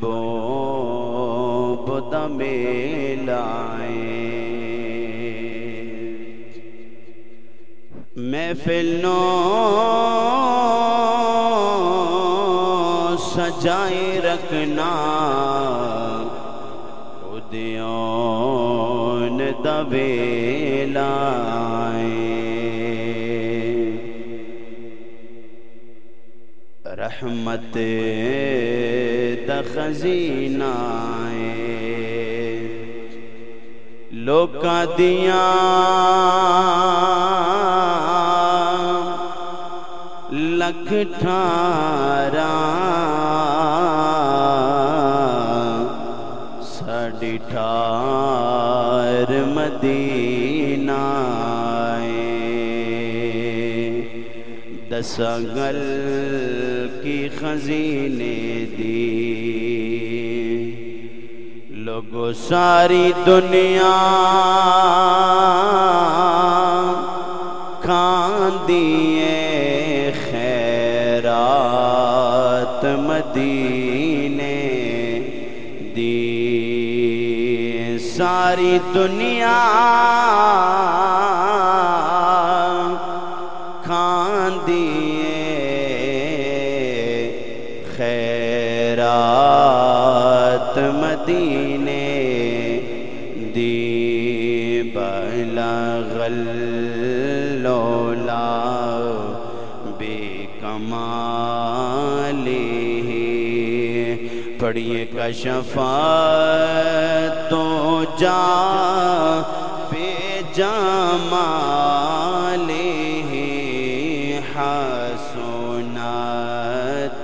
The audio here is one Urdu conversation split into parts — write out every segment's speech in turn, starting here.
محبوب دا میلائے محفل نو سجائے رکھنا خودیون دا ویلائے رحمت دا خزینہ لوکاں دیاں لکھ ٹھاراں ساڈی ٹھار مدینہ دساں گل کی خزینے دی لوگو ساری دنیا کھاندی ہے خیرات مدینے دی ساری دنیا کھاندی خیرات مدینے دی بلغ اللولا بے کمالی پڑھیے کشفات تو جا بے جمالی حسنات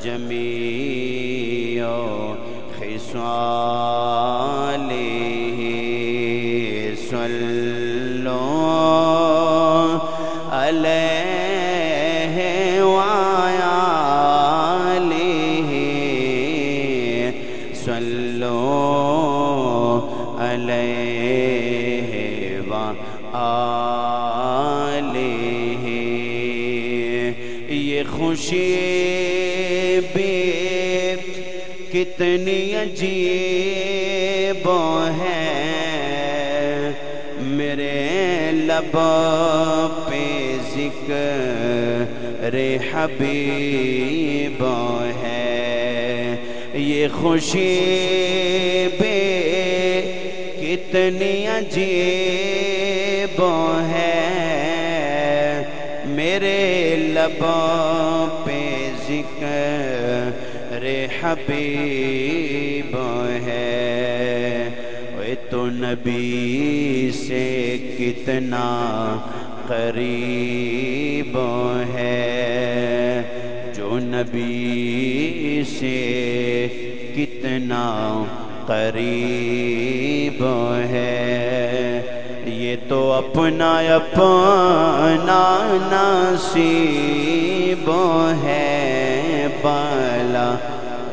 جمیع خصاله صلوا علیہ وآلہ صلوا علیہ وآلہ یہ خوشی بھی کتنی عجیب ہے میرے لب پہ ذکر حبیب ہے یہ خوشی بھی کتنی عجیب ہے میرے لب پہ ذکر حبیب ہے وہ تو نبی سے کتنا قریب ہے جو نبی سے کتنا قریب ہے یہ تو اپنا اپنا نصیب ہے بالا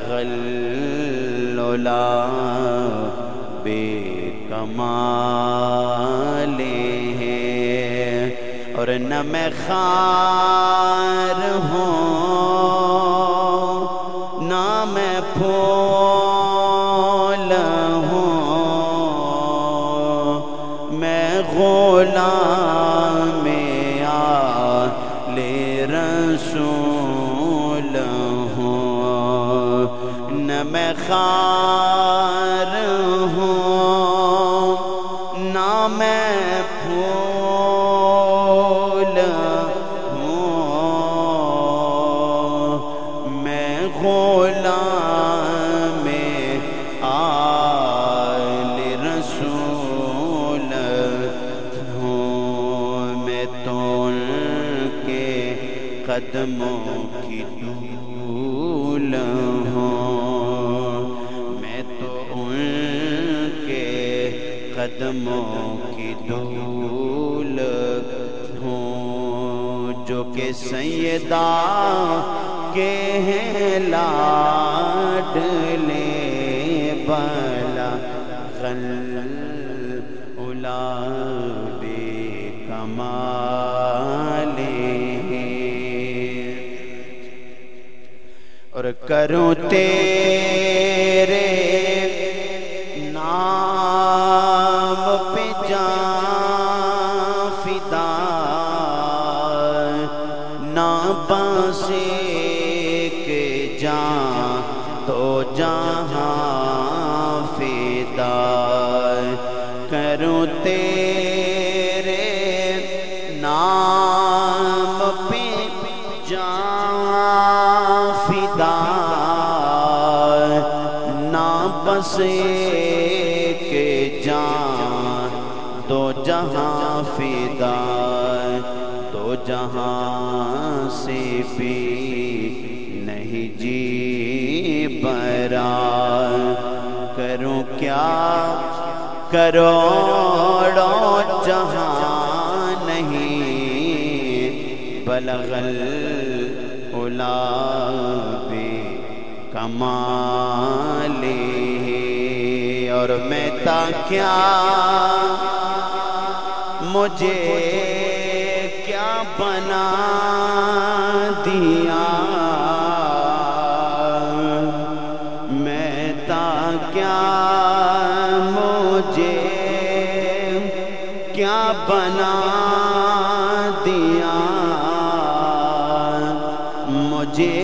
غلولا بے کمالے اور نہ میں خار ہوں نہ میں پھول ہوں میں غلام آل رسول ہوں نہ میں خار ہوں نہ میں پھول ہوں میں غلام آل رسول ہوں میں تو ان کے قدموں کی دھول ہوں میں تو ان کے قدموں کی دھول ہوں جو کہ سیدہ کے ہیں لاڈلے بلا غلولا بے کمالے اور کروں تیرے نام پہ جان فدا، نہ بس ایک جان تو جہاں فدا، کروں تیرے نام پہ جان فدا، نہ بس ایک جان دو جہاں فدا، دو جہاں سے بھی نہیں جی برا، کروں کیا کروڑوں جہاں نہیں بلغ العلا بکمالہ، اور میں تا کیا مجھے کیا بنا دیا، میں تا کیا مجھے کیا بنا دیا، مجھے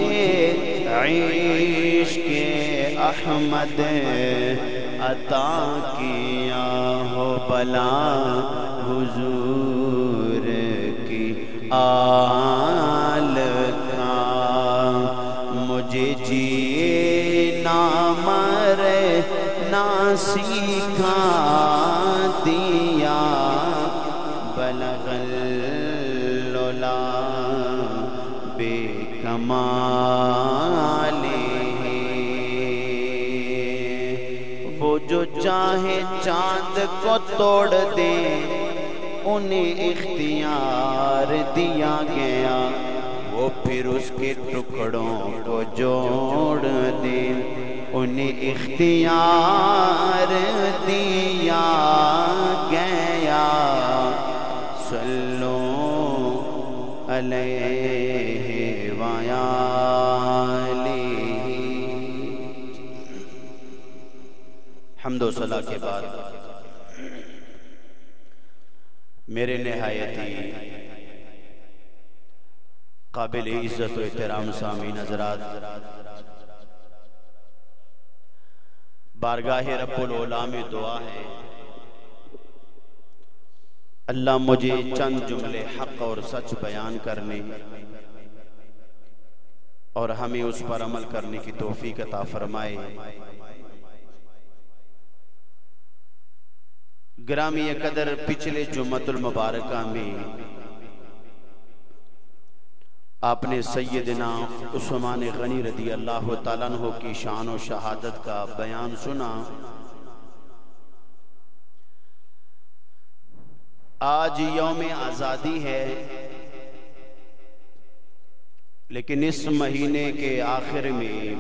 عشق احمد عطا کیا ہو بلا حضور کی آل کا، مجھے جینا مرنا سکھا دیا، بلغ العلا بکمالہ، وہ جو چاہے چاند کو توڑ دے انہیں اختیار دیا گیا، وہ پھر اس کے ٹکڑوں کو جوڑ دے انہیں اختیار دیا گیا، صلو علیہ وآلہ۔ حمد و ثنا کے بعد میرے نہایت ہی قابل عزت و احترام سامعین حضرات، بارگاہ رب العلا میں دعا ہے اللہ مجھے چند جملے حق اور سچ بیان کرنے اور ہمیں اس پر عمل کرنے کی توفیق عطا فرمائے۔ گرامی قدر، پچھلے جمعۃ المبارکہ میں آپ نے سیدنا عثمان غنی رضی اللہ تعالیٰ عنہ کی شان و شہادت کا بیان سنا۔ آج یوم آزادی ہے، لیکن اس مہینے کے آخر میں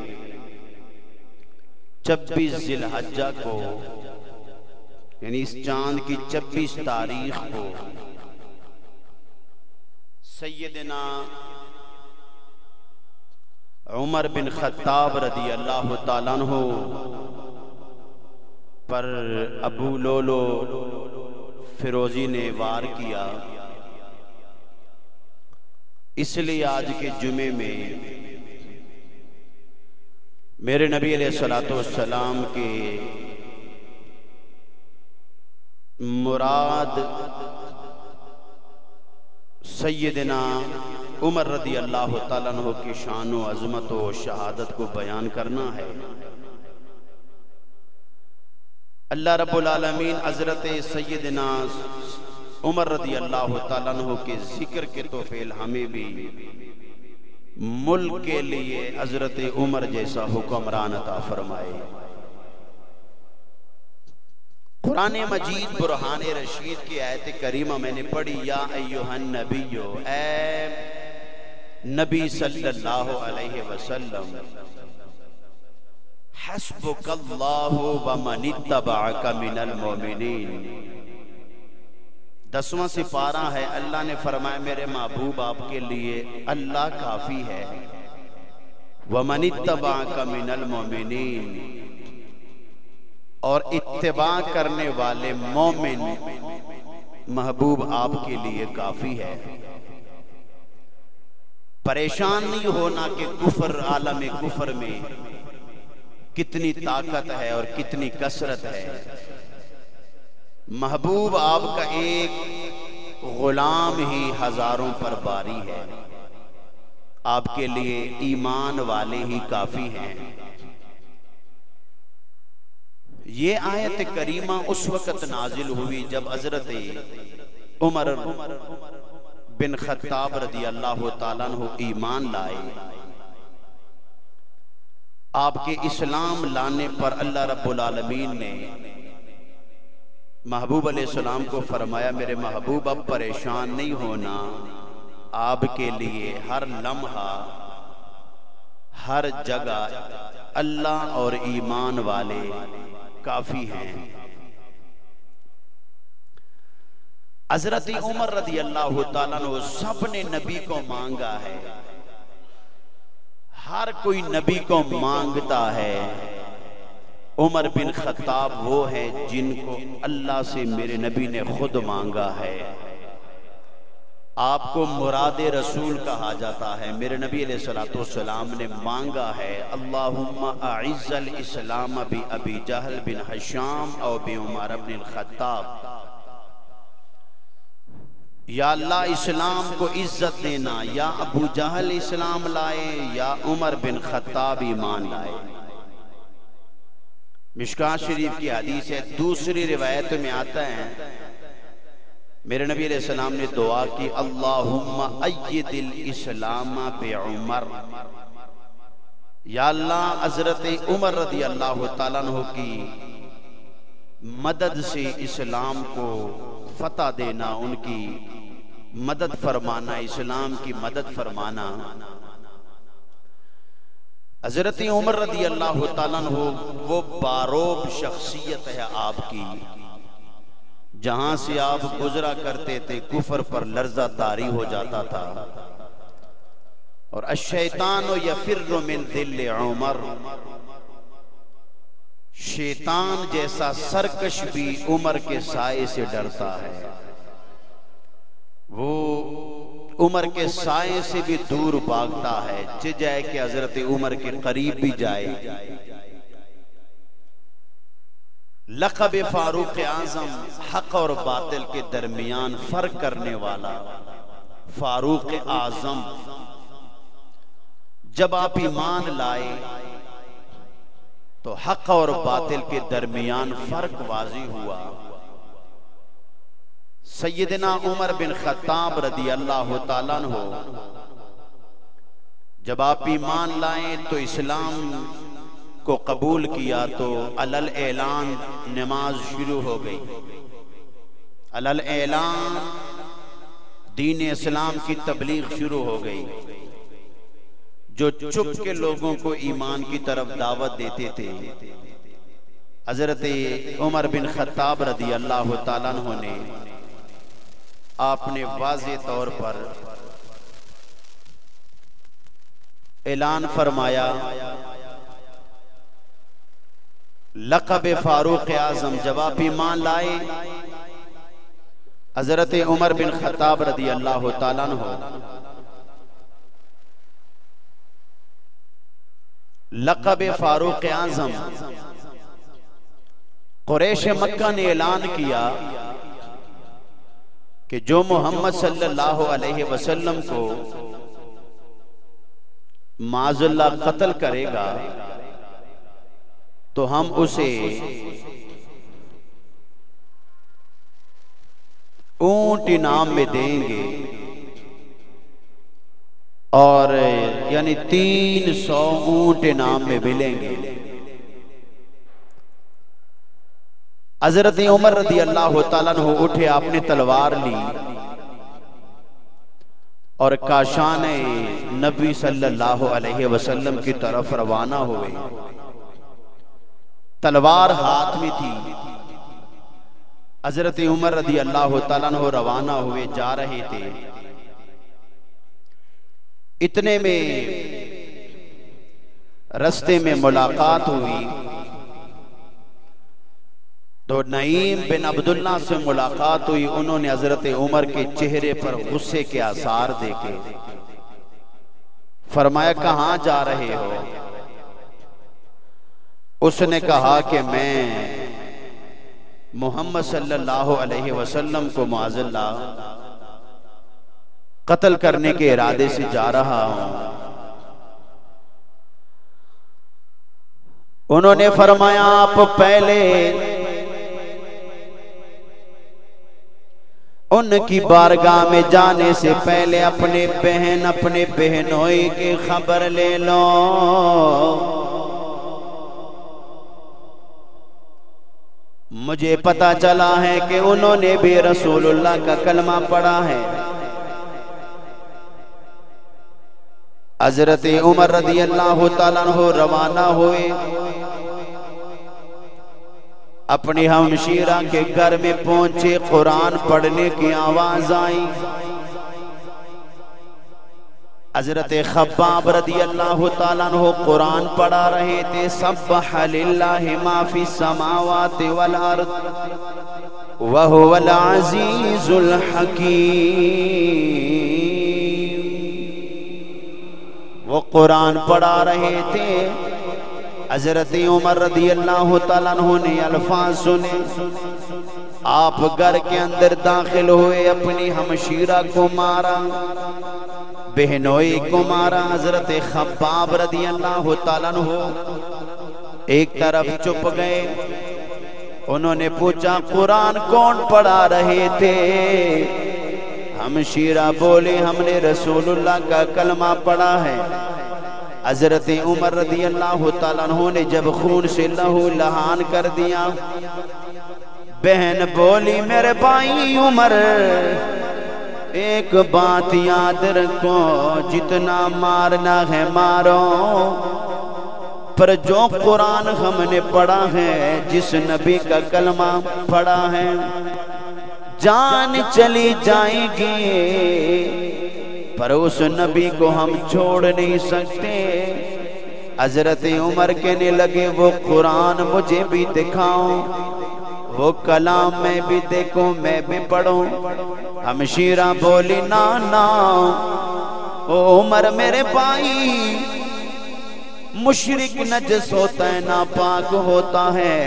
26 ذی الحجہ کو، یعنی اس چاند کی 26 تاریخ کو سیدنا عمر بن خطاب رضی اللہ تعالیٰ عنہ پر ابو لولو فیروزی نے وار کیا، اس لیے آج کے جمعے میں میرے نبی علیہ السلام کے مراد سیدنا عمر رضی اللہ تعالیٰ عنہ کی شان و عظمت و شہادت کو بیان کرنا ہے۔ اللہ رب العالمین حضرت سیدنا عمر رضی اللہ تعالیٰ عنہ کے ذکر کے توفیل ہمیں بھی ملک کے لیے حضرت عمر جیسا حکمران عطا فرمائے۔ قرآن مجید برہان رشید کی آیت کریمہ میں نے پڑھی، یا ایہا النبی، اے نبی صلی اللہ علیہ وسلم، حسبک اللہ ومن اتبعک من المؤمنین۔ 10واں سپارہ ہے، اللہ نے فرمایا میرے محبوب آپ کے لیے اللہ کافی ہے، وَمَنِ اتَّبَعَكَ مِنَ الْمُؤْمِنِينَ، اور اتباع کرنے والے مومن محبوب آپ کے لیے کافی ہے۔ پریشان نہیں ہونا کہ کفر، عالم کفر میں کتنی طاقت ہے اور کتنی کثرت ہے۔ محبوب آپ کا ایک غلام ہی ہزاروں پر باری ہے، آپ کے لیے ایمان والے ہی کافی ہیں۔ یہ آیت کریمہ اس وقت نازل ہوئی جب حضرت عمر بن خطاب رضی اللہ تعالیٰ عنہ ایمان لائے۔ آپ کے اسلام لانے پر اللہ رب العالمین نے محبوب علیہ السلام کو فرمایا، میرے محبوب اب پریشان نہیں ہونا، آپ کے لیے ہر لمحہ ہر جگہ اللہ اور ایمان والے کافی ہیں۔ حضرت عمر رضی اللہ تعالیٰ عنہ سب نے نبی کو مانگا ہے، ہر کوئی نبی کو مانگتا ہے۔ عمر بن خطاب وہ ہے جن کو اللہ سے میرے نبی نے خود مانگا ہے۔ آپ کو مراد رسول کہا جاتا ہے، میرے نبی علیہ السلام نے مانگا ہے، اللہم اعز الاسلام بی ابی جہل بن حشام او بی عمر بن الخطاب، یا اللہ اسلام کو عزت دینا، یا ابو جہل اسلام لائے یا عمر بن خطاب ایمان لائے۔ مشکوٰۃ شریف کی حدیث ہے، دوسری روایت میں آتا ہے میرے نبی علیہ السلام نے دعا کی، اللہم اید الاسلام بعمر، یا اللہ حضرت عمر رضی اللہ تعالیٰ عنہ کی مدد سے اسلام کو فتح دینا، ان کی مدد فرمانا، اسلام کی مدد فرمانا۔ حضرت عمر رضی اللہ تعالیٰ عنہ وہ باروب شخصیت ہے آپ کی، جہاں سے آپ گزرا کرتے تھے کفر پر لرزہ طاری ہو جاتا تھا۔ اور الشیطان یفر من ذل عمر، شیطان جیسا سرکش بھی عمر کے سائے سے ڈرتا ہے، وہ عمر کے سائے سے بھی دور بھاگتا ہے، جائے کہ حضرت عمر کے قریب بھی جائے۔ لقب فاروق اعظم، حق اور باطل کے درمیان فرق کرنے والا فاروق اعظم، جب آپ ایمان لائے تو حق اور باطل کے درمیان فرق واضح ہوا۔ سیدنا عمر بن خطاب رضی اللہ تعالیٰ عنہ جب آپ ایمان لائیں تو اسلام کو قبول کیا تو علل اعلان نماز شروع ہو گئی، علل اعلان دین اسلام کی تبلیغ شروع ہو گئی۔ جو چپ کے لوگوں کو ایمان کی طرف دعوت دیتے تھے، حضرت عمر بن خطاب رضی اللہ تعالیٰ عنہ نے آپ نے واضح طور پر اعلان فرمایا، لقب فاروق اعظم، جب آپ ایمان لائے حضرت عمر بن خطاب رضی اللہ تعالیٰ عنہ لقب فاروق اعظم، قریش مکہ نے اعلان کیا کہ جو محمد صلی اللہ علیہ وسلم کو معاذ اللہ قتل کرے گا تو ہم اسے اونٹ انعام میں دیں گے، اور یعنی 300 اونٹ انعام میں ملیں گے۔ حضرت عمر رضی اللہ تعالیٰ عنہ اٹھے، آپ نے تلوار لی اور کاشان نبی صلی اللہ علیہ وسلم کی طرف روانہ ہوئے، تلوار ہاتھ میں تھی۔ حضرت عمر رضی اللہ تعالیٰ عنہ روانہ ہوئے، جا رہے تھے، اتنے میں رستے میں ملاقات ہوئی تو نعیم بن عبداللہ سے ملاقات ہوئی. انہوں نے حضرت عمر کے چہرے پر غصے کے آثار دیکھے. فرمایا کہاں جا رہے ہو؟ اس نے کہا کہ میں محمد صلی اللہ علیہ وسلم کو معاذ اللہ قتل کرنے کے ارادے سے جا رہا ہوں. انہوں نے فرمایا آپ پہلے ان کی بارگاہ میں جانے سے پہلے اپنے بہنوئی کی خبر لے لو. مجھے پتا چلا ہے کہ انہوں نے بھی رسول اللہ کا کلمہ پڑھا ہے. حضرت عمر رضی اللہ تعالیٰ عنہ روانہ ہوئے. اپنی ہمشیرہ کے گھر میں پہنچے. قرآن پڑھنے کی آواز آئی. حضرت خباب رضی اللہ تعالیٰ عنہ قرآن پڑھا رہے تھے. سبح للہ ما فی السماوات والارض وہو العزیز الحکیم. وہ قرآن پڑھا رہے تھے. حضرت عمر رضی اللہ تعالیٰ عنہ نے الفاظ سنے. آپ گھر کے اندر داخل ہوئے. اپنی ہمشیرہ کو مارا, بہنوئی کو مارا. حضرت خباب رضی اللہ تعالیٰ عنہ ایک طرف چپ گئے. انہوں نے پوچھا قرآن کون پڑھا رہے تھے؟ ہمشیرہ بولے ہم نے رسول اللہ کا کلمہ پڑھا ہے. حضرت عمر رضی اللہ تعالیٰ عنہ نے جب خون سے لہو لہان کر دیا, بہن بولی میرے بھائی عمر ایک بات یاد رکھو, جتنا مارنا ہے مارو, پر جو قرآن ہم نے پڑھا ہے, جس نبی کا کلمہ پڑھا ہے, جان چلی جائے گی پر اس نبی کو ہم چھوڑ نہیں سکتے. حضرت عمر کہنے لگے وہ قرآن مجھے بھی دکھاؤ, وہ کلام میں بھی دیکھوں, میں بھی پڑھوں. ہمشیرہ بولی نا نا او عمر میرے بھائی, مشرک نجس ہوتا ہے, ناپاک ہوتا ہے,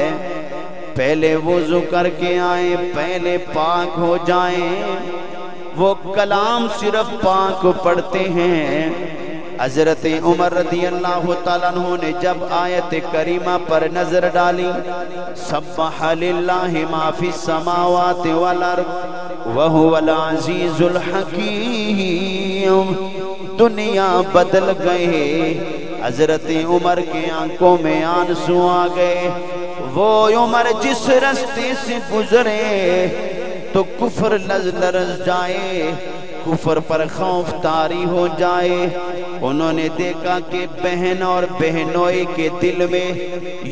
پہلے وضو کر کے آئیں, پہلے پاک ہو جائیں. وہ کلام صرف پاک پڑھتے ہیں. حضرت عمر رضی اللہ تعالیٰ عنہ نے جب آیت کریمہ پر نظر ڈالی, سبح للہ ما فی السماوات والارض وہو العزیز الحکیم, دنیا بدل گئے. حضرت عمر کے آنکھوں میں آنسو آ گئے. وہ عمر جس رستے سے گزرے تو کفر لرز جائے, کفر پر خوف طاری ہو جائے. انہوں نے دیکھا کہ بہن اور بہنوئی کے دل میں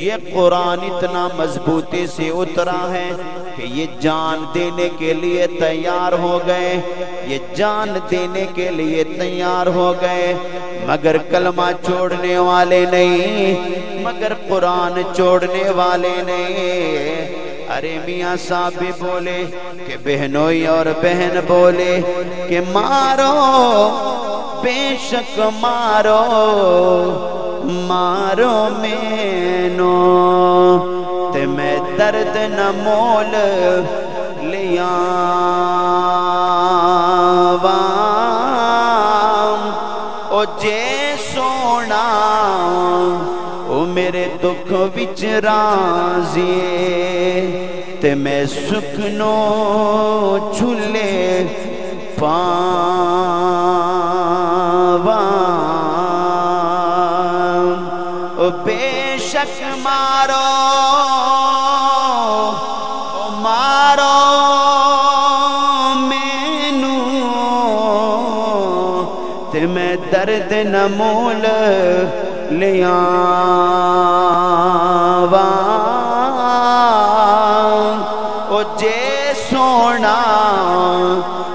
یہ قرآن اتنا مضبوطی سے اترا ہے کہ یہ جان دینے کے لیے تیار ہو گئے, یہ جان دینے کے لیے تیار ہو گئے, مگر کلمہ چھوڑنے والے نہیں, مگر قرآن چھوڑنے والے نہیں. ارے میاں صاحب بھی بولے کہ بہنوئی اور بہن بولے کہ مارو بے شک مارو, مارو مینو تے میں درد نہ مول لیا وام. او جے سونا او میرے دکھ وچ راضی تے میں سکھنو چھلے پاواں. او بے شک مارو مارو مینو تے میں درد نہ مول لیاواں. او جے سونا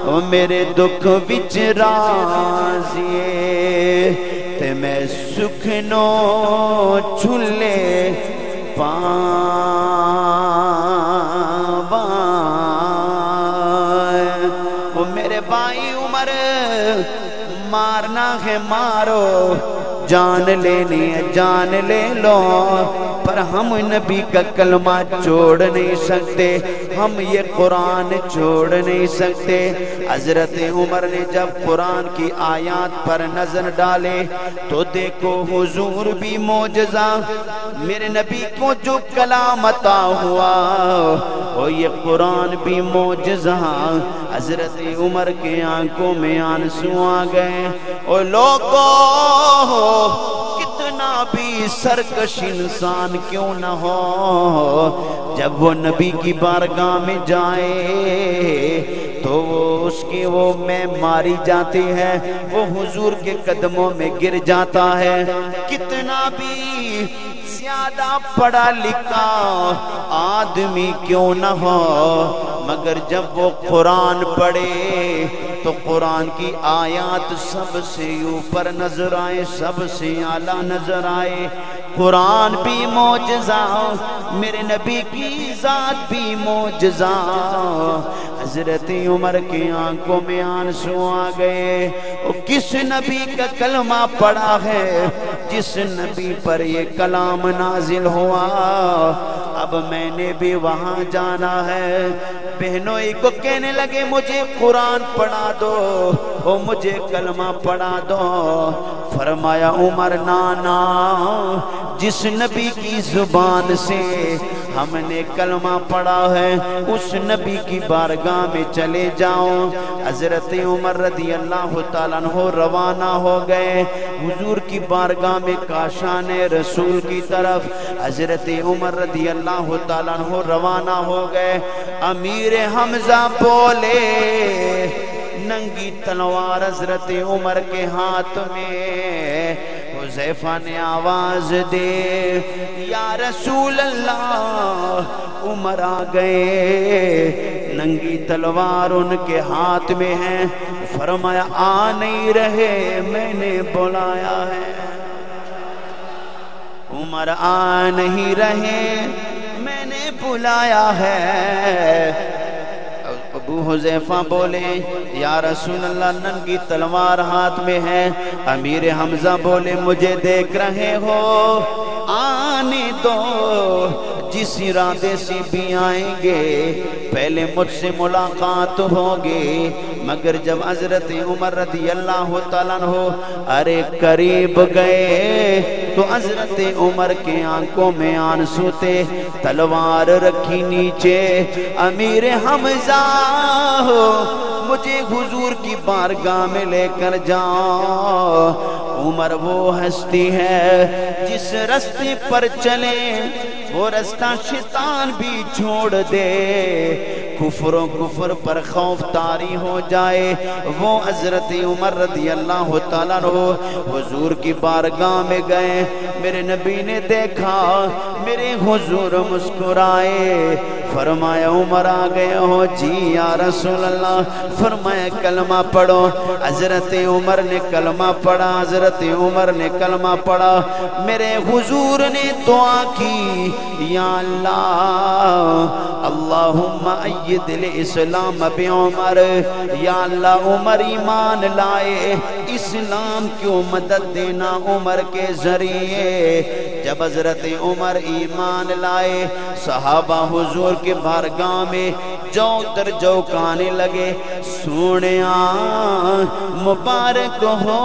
او میرے دکھ وچ راضی تے میں سکھنو چھلے پاوائے وہ میرے بھائی عمر مارنا ہے مارو جان لینی ہے جان لے لو پر ہم نبی کا کلمہ چھوڑ نہیں سکتے ہم یہ قرآن چھوڑ نہیں سکتے حضرت عمر نے جب قرآن کی آیات پر نظر ڈالے تو دیکھو حضور بھی معجزہ میرے نبی کو جو کلام عطا ہوا وہ یہ قرآن بھی معجزہ حضرت عمر کے آنکھوں میں آنسو آ گئے اور لوگوں کتنا بھی سرکش انسان کیوں نہ ہو جب وہ نبی کی بارگاہ میں جائے تو وہ اس کی وہ میں ماری جاتی ہے وہ حضور کے قدموں میں گر جاتا ہے کتنا بھی زیادہ پڑھا لکھا آدمی کیوں نہ ہو مگر جب وہ قرآن پڑھے تو قرآن کی آیات سب سے اوپر نظر آئے سب سے اعلیٰ نظر آئے قرآن بھی معجزہ میرے نبی کی ذات بھی معجزہ حضرت عمر کی آنکھوں میں آنسو آ گئے وہ کس نبی کا کلمہ پڑھا ہے جس نبی پر یہ کلام نازل ہوا اب میں نے بھی وہاں جانا ہے بہنوں کو کہنے لگے مجھے قرآن پڑھا دو وہ مجھے کلمہ پڑھا دو فرمایا عمر نانا جس نبی کی زبان سے ہم نے کلمہ پڑھا ہے اس نبی کی بارگاہ میں چلے جاؤ حضرت عمر رضی اللہ تعالیٰ عنہ روانہ ہو گئے حضور کی بارگاہ میں کاشان رسول کی طرف حضرت عمر رضی اللہ تعالیٰ عنہ روانہ ہو گئے امیر حمزہ بولے ننگی تلوار حضرت عمر کے ہاتھ میں حذیفہ نے آواز دے یا رسول اللہ عمر آ گئے ننگی تلوار ان کے ہاتھ میں ہے فرمایا آ نہیں رہے میں نے بلایا ہے عمر آ نہیں رہے میں نے بلایا ہے ابو حذیفہ بولے یا رسول اللہ ننگی تلوار ہاتھ میں ہے امیر حمزہ بولے مجھے دیکھ رہے ہو آنے دو جس ارادے سے بھی آئیں گے پہلے مجھ سے ملاقات ہوگی مگر جب حضرت عمر رضی اللہ تعالیٰ عنہ ارے قریب گئے تو حضرت عمر کے آنکھوں میں آنسو تھے تلوار رکھی نیچے امیر حمزہ مجھے حضور کی بارگاہ میں لے کر جاؤ عمر وہ ہستی ہے جس رستے پر چلے وہ رستہ شیطان بھی چھوڑ دے کفر و کفر پر خوف طاری ہو جائے وہ حضرت عمر رضی اللہ تعالیٰ عنہ حضور کی بارگاہ میں گئے میرے نبی نے دیکھا میرے حضور مسکرائے فرمایا عمر آ گئے ہو جی یا رسول اللہ فرمایا کلمہ پڑھو حضرت عمر نے کلمہ پڑھا حضرت عمر نے کلمہ پڑھا میرے حضور نے دعا کی یا اللہ اللہم اید الاسلام بعمر یا اللہ عمر ایمان لائے اسلام کیوں مدد دینا عمر کے ذریعے جب حضرت عمر ایمان لائے صحابہ حضور کے بارگاہ میں جو در جو کانے لگے سونیا مبارک ہو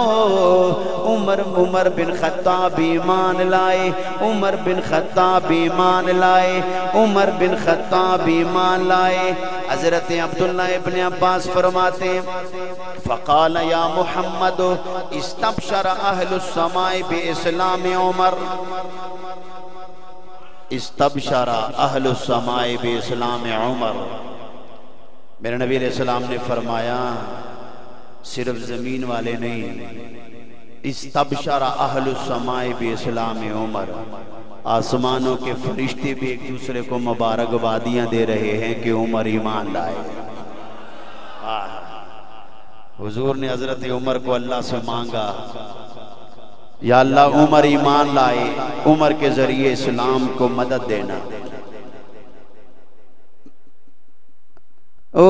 عمر بن خطاب ایمان لائے عمر بن خطاب ایمان لائے عمر بن خطاب ایمان لائے حضرت عبداللہ ابن عباس فرماتے فقال یا محمد استبشر اہل السماء باسلام عمر استبشر اہل السماء باسلام عمر میرے نبی علیہ السلام نے فرمایا صرف زمین والے نہیں استبشر اہل السماء باسلام عمر آسمانوں کے فرشتے بھی ایک دوسرے کو مبارکبادیاں دے رہے ہیں کہ عمر ایمان لائے حضور نے حضرت عمر کو اللہ سے مانگا یا اللہ عمر ایمان لائے، عمر کے ذریعے اسلام کو مدد دینا۔ او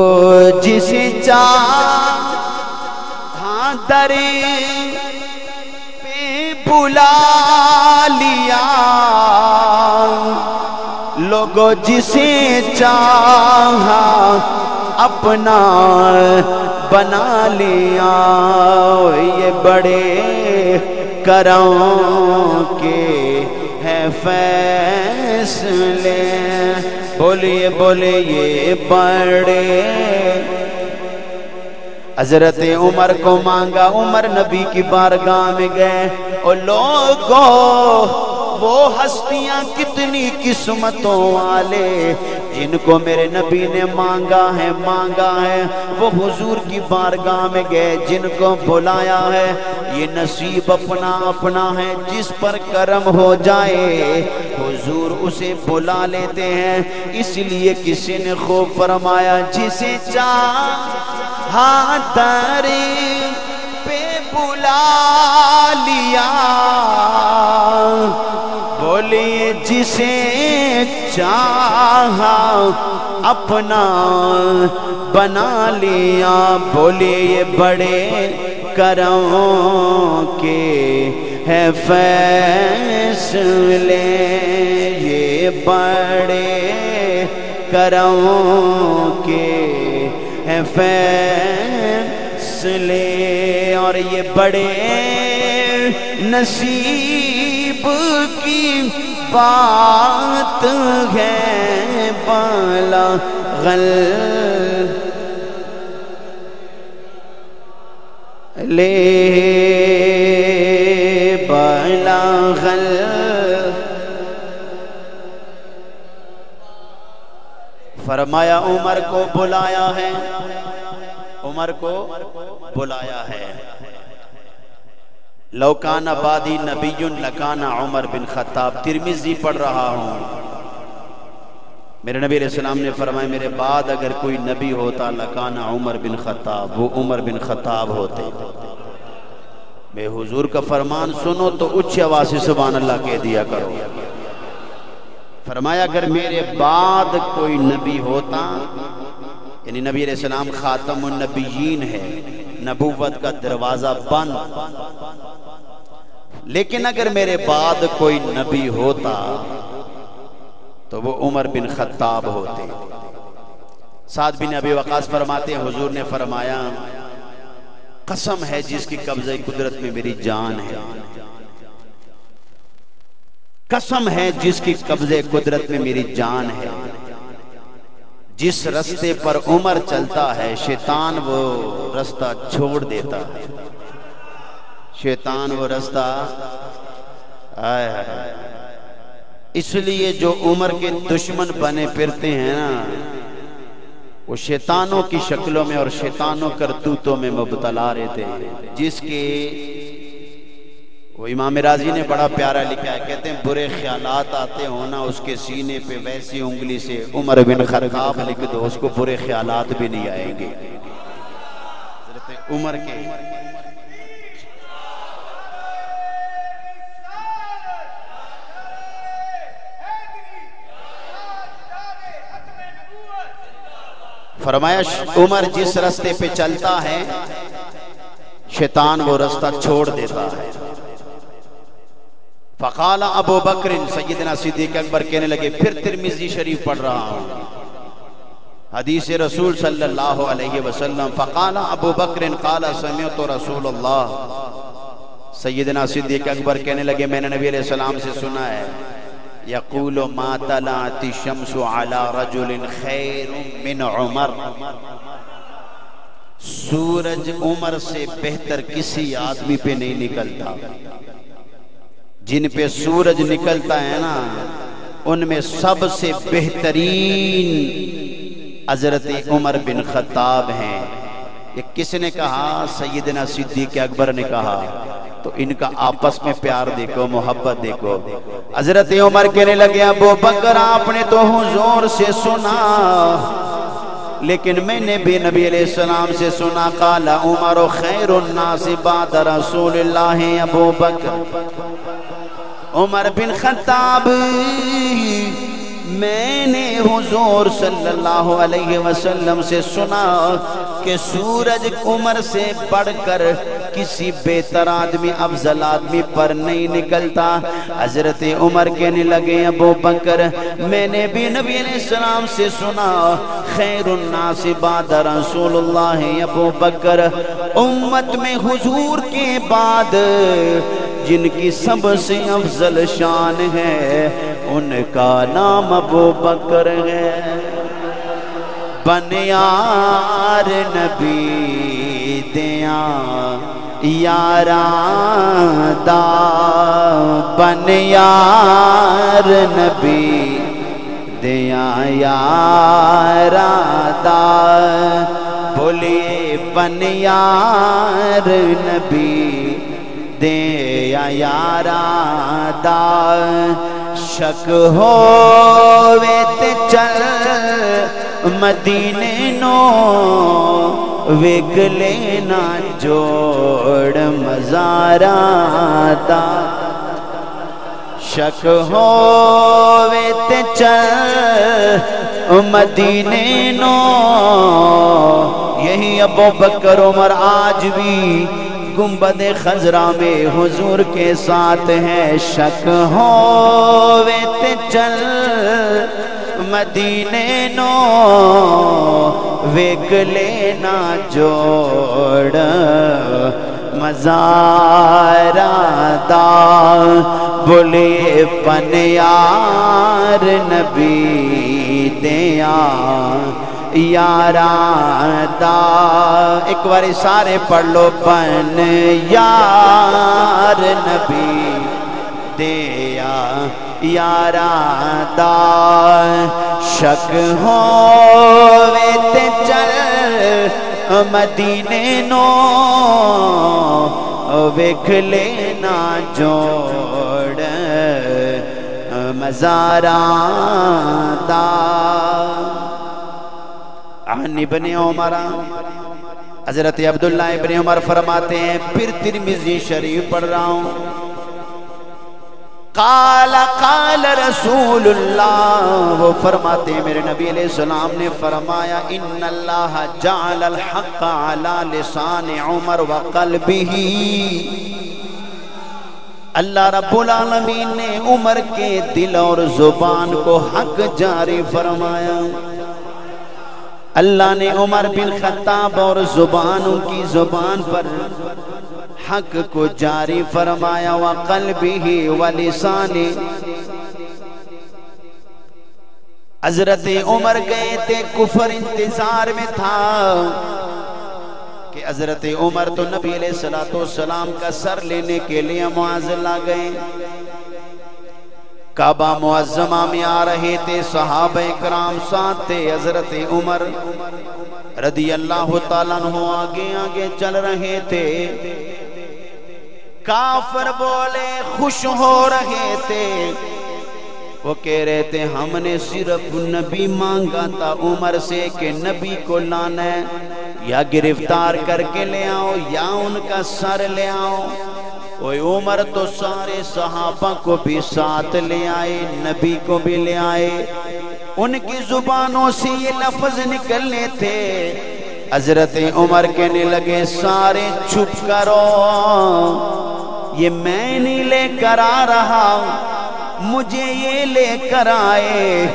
جسے چاہاں در پہ بلا لیا، لوگوں جسے چاہا اپنا بنا لیا، یہ بڑے کرم کے ہیں فیصلے، بولیے بولیے یہ بڑے۔ حضرت عمر کو مانگا، عمر نبی کی بارگاہ میں گئے، اور لوگوں وہ ہستیاں کتنی قسمتوں والے جن کو میرے نبی نے مانگا ہے وہ حضور کی بارگاہ میں گئے، جن کو بلایا ہے یہ نصیب اپنا اپنا ہے، جس پر کرم ہو جائے حضور اسے بلا لیتے ہیں۔ اس لیے کسی نے خوب فرمایا، جسے چاہا در پہ بلا لیا، بولیے جسے چاہا اپنا بنا لیا، بولیے یہ بڑے کرم کے ہیں فیصلے، یہ بڑے کرم کے ہیں فیصلے، اور یہ بڑے نصیب کی بات ہے، بالا غل لے بالا غل۔ فرمایا عمر کو بلایا ہے، عمر کو بلایا ہے۔ لو کان بعدی نبی لکان عمر بن خطاب، ترمذی پڑھ رہا ہوں، میرے نبی علیہ السلام نے فرمایا میرے بعد اگر کوئی نبی ہوتا لکان عمر بن خطاب، وہ عمر بن خطاب ہوتے۔ بے حضور کا فرمان سنو تو اچھی آواز سے سبحان اللہ کہہ دیا کرو۔ فرمایا اگر میرے بعد کوئی نبی ہوتا، یعنی نبی علیہ السلام خاتم النبیین ہے، نبوت کا دروازہ بند، لیکن اگر میرے بعد کوئی نبی ہوتا تو وہ عمر بن خطاب ہوتے۔ سعد بن ابی وقاص فرماتے ہیں حضور نے فرمایا قسم ہے جس کی قبضہ قدرت میں میری جان ہے، قسم ہے جس کی قبضہ قدرت میں میری جان ہے، جس رستے پر عمر چلتا ہے شیطان وہ رستہ چھوڑ دیتا ہے، شیطان وہ رستہ آئے ہے۔ اس لیے جو عمر کے دشمن بنے پھرتے ہیں نا، وہ شیطانوں کی شکلوں میں اور شیطانوں کرتوتوں میں مبتلا رہتے ہیں، جس کے وہ امام راضی نے بڑا پیارا لکھا ہے، کہتے ہیں برے خیالات آتے ہونا اس کے سینے پہ ویسی انگلی سے عمر بن خطاب لکھ دو، اس کو برے خیالات بھی نہیں آئیں گے۔ حضرت عمر کے فرمایا عمر جس رستے پہ چلتا ہے شیطان وہ رستہ چھوڑ دیتا ہے۔ فقال ابو بکر، سیدنا صدیق اکبر کہنے لگے، پھر ترمذی شریف پڑھ رہا ہوں، حدیث رسول صلی اللہ علیہ وسلم، فقال ابو بکر قال سمعت رسول اللہ، سیدنا صدیق اکبر کہنے لگے میں نے نبی علیہ السلام سے سنا ہے، یقول ما طلعت الشمس على رجل خیر من عمر، سورج عمر سے بہتر کسی آدمی پہ نہیں نکلتا، جن پہ سورج نکلتا ہے نا ان میں سب سے بہترین حضرت عمر بن خطاب ہیں۔ یہ کس نے کہا؟ سیدنا صدیق اکبر نے کہا۔ تو ان کا آپس میں پیار دیکھو، محبت دیکھو۔ حضرت عمر کہنے لگے ابو بکر آپ نے تو حضور سے سنا لیکن میں نے بھی نبی علیہ السلام سے سنا قال عمر خیر الناس بعد رسول اللہ ابو بکر، عمر بن خطاب میں نے حضور صلی اللہ علیہ وسلم سے سنا کہ سورج عمر سے بڑھ کر کسی بہتر آدمی افضل آدمی پر نہیں نکلتا۔ حضرت عمر کہنے لگے ابو بکر میں نے بھی نبی علیہ السلام سے سنا خیر الناس بعد رسول اللہ ابو بکر، امت میں حضور کے بعد جن کی سب سے افضل شان ہے ان کا نام ابو بکر ہے۔ بن یار نبی دیاں یاراں دا، بن یار نبی دیاں یاراں دا، بولیے بن یار نبی دیاں یاراں دا، شک ہووے تے چل مدینے نو ویکھ لینا جوڑ مزاراں دا، شک ہووے تے چل مدینے نو۔ یہی ابو بکر عمر آج بھی گنبد خضرا میں حضور کے ساتھ ہے، شک ہووے تے چل مدینے نو ویکھ لینا جوڑ مزاراں دا، بولیے بن یار نبی دیاں یاراں دا۔ ایک باری سارے پڑھ لو بن یار نبی دیاں یاراں دا، شک ہووے تے چل مدینے نو ویکھ لینا جوڑ مزاراں دا۔ عن ابن عمر، حضرت عبداللہ ابن عمر فرماتے ہیں پھر ترمذی شریف پڑھ رہا ہوں، قال قال رسول اللہ، وہ فرماتے ہیں میرے نبی علیہ السلام نے فرمایا ان اللہ جعل الحق علی لسان عمر وقلبہ، اللہ رب العالمین نے عمر کے دل اور زبان کو حق جاری فرمایا۔ اللہ نے عمر بن خطاب اور زبانوں کی زبان پر حق کو جاری فرمایا، وقلبہ ولسانہ۔ حضرت عمر گئے تھے، کفر انتظار میں تھا کہ حضرت عمر تو نبی علیہ السلام کا سر لینے کے لیے معاذلہ گئے، کعبہ معظمہ میں آ رہے تھے، صحابہ اکرام ساتھ تھے، حضرت عمر رضی اللہ تعالیٰ عنہ آگے آگے چل رہے تھے، کافر بولے خوش ہو رہے تھے، وہ کہہ رہے تھے ہم نے صرف نبی مانگا تھا عمر سے کہ نبی کو لانا ہے، یا گرفتار کر کے لے آؤ یا ان کا سر لے آؤ۔ وہ عمر تو سارے صحابہ کو بھی ساتھ لے آئے، نبی کو بھی لے آئے، ان کی زبانوں سے یہ لفظ نکلنے تھے۔ حضرت عمر کہنے لگے سارے چھپ کرو، یہ میں نہیں لے کر آ رہا، مجھے یہ لے کر آئے،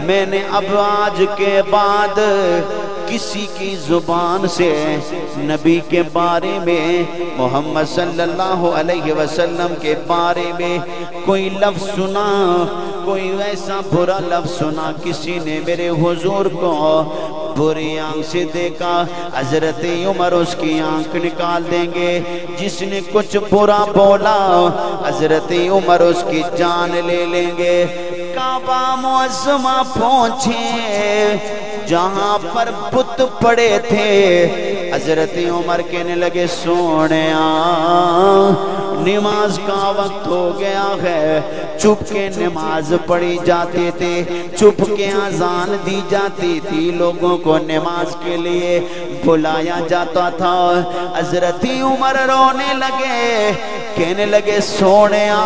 میں نے اب آج کے بعد کسی کی زبان سے نبی کے بارے میں، محمد صلی اللہ علیہ وسلم کے بارے میں کوئی لفظ سنا، کوئی ایسا برا لفظ سنا، کسی نے میرے حضور کو بری آنکھ سے دیکھا، حضرت عمر اس کی آنکھ نکال دیں گے، جس نے کچھ برا بولا حضرت عمر اس کی جان لے لیں گے۔ کعبہ معظمہ پہنچے جہاں پر بت پڑے تھے، حضرت عمر کہنے لگے سونیا نماز کا وقت ہو گیا ہے، چپ کے نماز پڑھی جاتے تھے، چپ کے اذان دی جاتی تھی، لوگوں کو نماز کے لیے بلایا جاتا تھا۔ حضرت عمر رونے لگے، کہنے لگے سونیا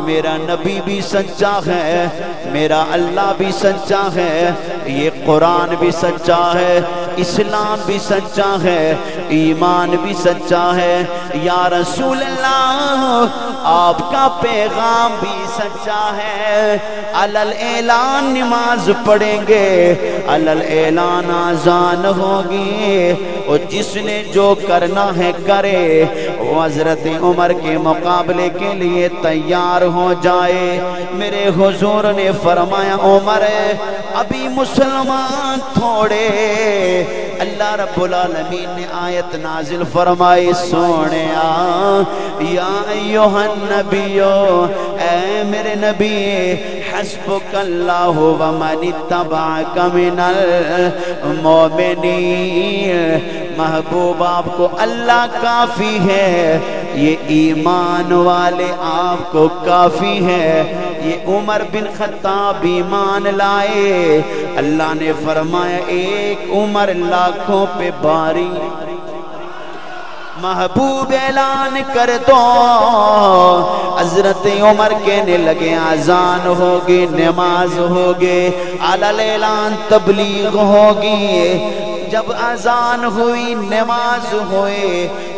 میرا نبی بھی سچا ہے، میرا اللہ بھی سچا ہے، یہ قرآن بھی سچا ہے، اسلام بھی سچا ہے، ایمان بھی سچا ہے، یا رسول اللہ آپ کا پیغام بھی سچا ہے۔ علل اعلان نماز پڑھیں گے، علل اعلان آزان ہوگی، اور جس نے جو کرنا ہے کرے، وہ حضرت عمر کے مقابلے کے لیے تیار ہو جائے۔ میرے حضور نے فرمایا عمر ابھی مسلمان تھوڑے۔ اللہ رب العالمین نے آیت نازل فرمائی، سونیا یا ایھا النبیو، اے میرے نبی، حسبک اللہ ومن اتبعک من المؤمنین، محبوب آپ کو اللہ کافی ہے، یہ ایمان والے آپ کو کافی ہے۔ یہ عمر بن خطاب ایمان لائے، اللہ نے فرمایا ایک عمر لاکھوں پہ باری۔ محبوب اعلان کر دو، حضرت عمر کہنے لگے اذان ہوگی، نماز ہوگی، علل اعلان تبلیغ ہوگی۔ جب اذان ہوئی، نماز ہوئے،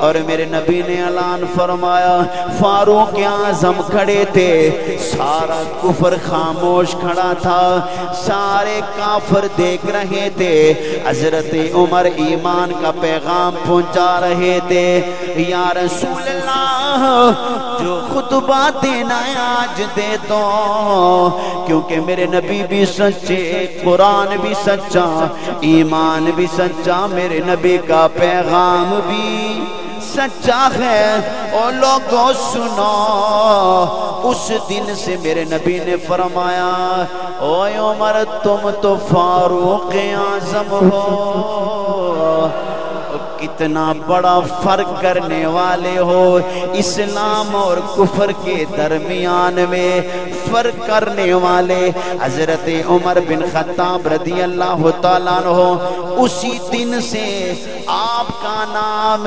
اور میرے نبی نے اعلان فرمایا، فاروق اعظم کھڑے تھے، سارا کفر خاموش کھڑا تھا، سارے کافر دیکھ رہے تھے، حضرت عمر ایمان کا پیغام پہنچا رہے تھے۔ یا رسول اللہ جو خطبہ دینا ہے آج دے دو، کیونکہ میرے نبی بھی سچے، قرآن بھی سچا، ایمان بھی سچا، میرے نبی کا پیغام بھی سچا ہے۔ اور لوگوں سنو، اس دن سے میرے نبی نے فرمایا اوے عمر تم تو فاروق اعظم ہو، کتنا بڑا فرق کرنے والے ہو، اسلام اور کفر کے درمیان میں فرق کرنے والے حضرت عمر بن خطاب رضی اللہ تعالیٰ عنہ۔ اسی دن سے آپ کا نام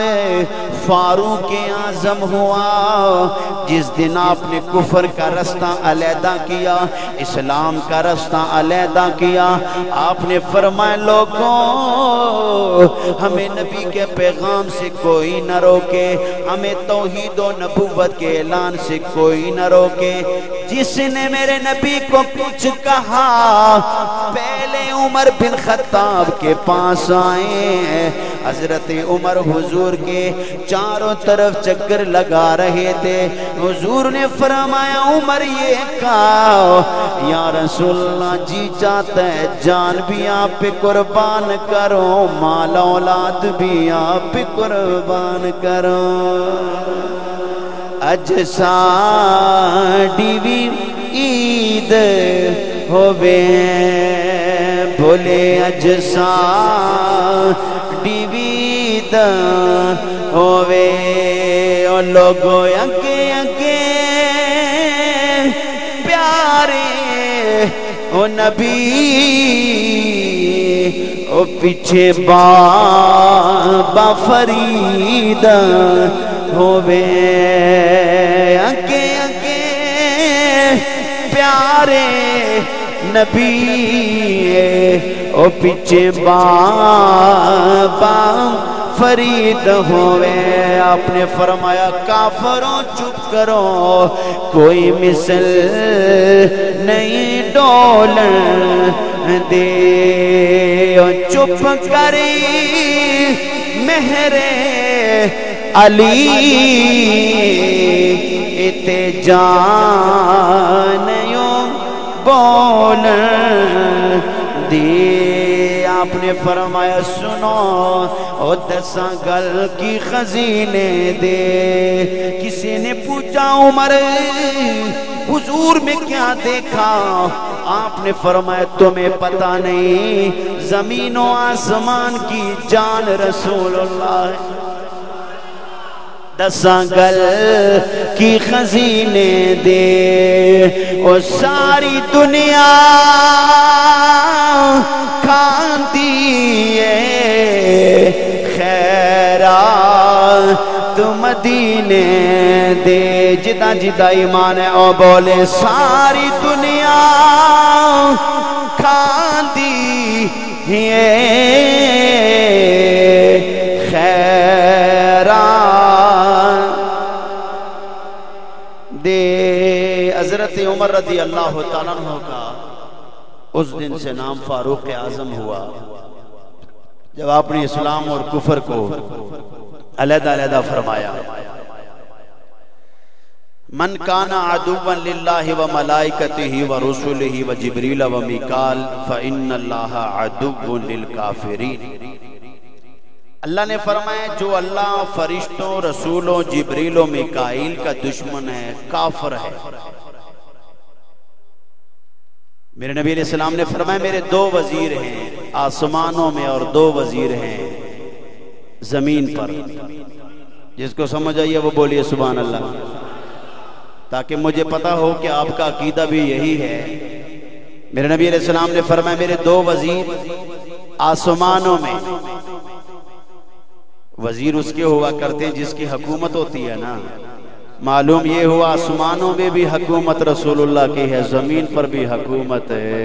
فاروق اعظم ہوا، جس دن آپ نے کفر کا رستہ علیحدہ کیا، اسلام کا رستہ علیحدہ کیا۔ آپ نے فرمایا لوگوں ہمیں نبی کے پیغام سے کوئی نہ روکے، ہمیں توحید و نبوت کے اعلان سے کوئی نہ روکے۔ جس نے میرے نبی کو کچھ کہا، پہلے عمر بن خطاب کے پاس آئے۔ حضرت عمر حضور کے چاروں طرف چکر لگا رہے تھے، حضور نے فرمایا عمر یہ کہا، یا رسول اللہ جی چاہتا ہے جان بھی آپ پہ قربان کرو، مال اولاد بھی آپ پہ قربان کرو۔ اج ساڈی وی عید ہووے، بھولے اج ساڈی وی عید ہووے، او لوگو اگے اگے پیارے او نبی، او پیچھے بابا فرید ہووے، اگے اگے پیارے نبی، او پیچھے بابا فرید ہوئے۔ آپ نے فرمایا کافروں چپ کرو، کوئی مثل نہیں ڈولن دے، چپ کری مہر علی اتے جانیوں بولن دے۔ آپ نے فرمایا سنو او دساں گل کی خزینے دے۔ کسی نے پوچھا عمر حضور میں کیا دیکھا؟ آپ نے فرمایا تمہیں پتہ نہیں، زمین و آسمان کی جان رسول اللہ ہے، دساں گل کی خزینے دے او ساری دنیا کھاندی ہے خیرات مدینے دے جدا جدا ایمان ہے او بولے ساری دنیا کھاندی ہے حضرت عمر رضی اللہ تعالیٰ عنہ کا اس دن سے نام فاروق اعظم ہوا جب آپ نے اسلام اور کفر کو علیحدہ علیحدہ فرمایا. من کان عدوا للہ و ملائکتہ و رسلہ و جبریل و میکال فإن اللہ عدو للکافرین. اللہ نے فرمایا جو اللہ فرشتوں رسولوں جبریل و میکائیل کا دشمن ہے کافر ہے. میرے نبی علیہ السلام نے فرمایا میرے 2 وزیر ہیں آسمانوں میں اور 2 وزیر ہیں زمین پر. جس کو سمجھ آئیے وہ بولیے سبحان اللہ، تاکہ مجھے پتا ہو کہ آپ کا عقیدہ بھی یہی ہے. میرے نبی علیہ السلام نے فرمایا میرے 2 وزیر آسمانوں میں. وزیر اس کے ہوا کرتے ہیں جس کی حکومت ہوتی ہے نا. معلوم یہ ہوا آسمانوں میں بھی حکومت رسول اللہ کی ہے، زمین پر بھی حکومت ہے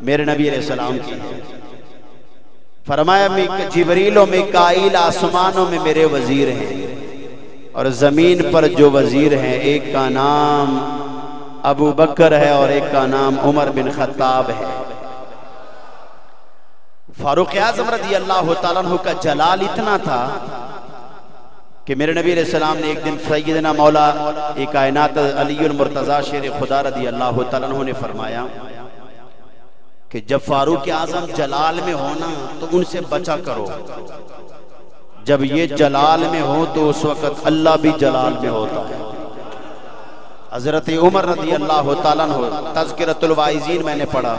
میرے نبی علیہ السلام کی ہے. فرمایا جبریل و میکائیل آسمانوں میں میرے وزیر ہیں اور زمین پر جو وزیر ہیں ایک کا نام ابو بکر ہے اور ایک کا نام عمر بن خطاب ہے. فاروق اعظم رضی اللہ تعالیٰ عنہ کا جلال اتنا تھا کہ میرے نبی علیہ السلام نے ایک دن سیدنا مولا کائنات علی المرتضی شیر خدا رضی اللہ تعالیٰ عنہ نے فرمایا کہ جب فاروق اعظم جلال میں ہونا تو ان سے بچا کرو، جب یہ جلال میں ہو تو اس وقت اللہ بھی جلال میں ہوتا ہے. حضرت عمر رضی اللہ تعالیٰ عنہ تذکرۃ الواعظین میں نے پڑھا.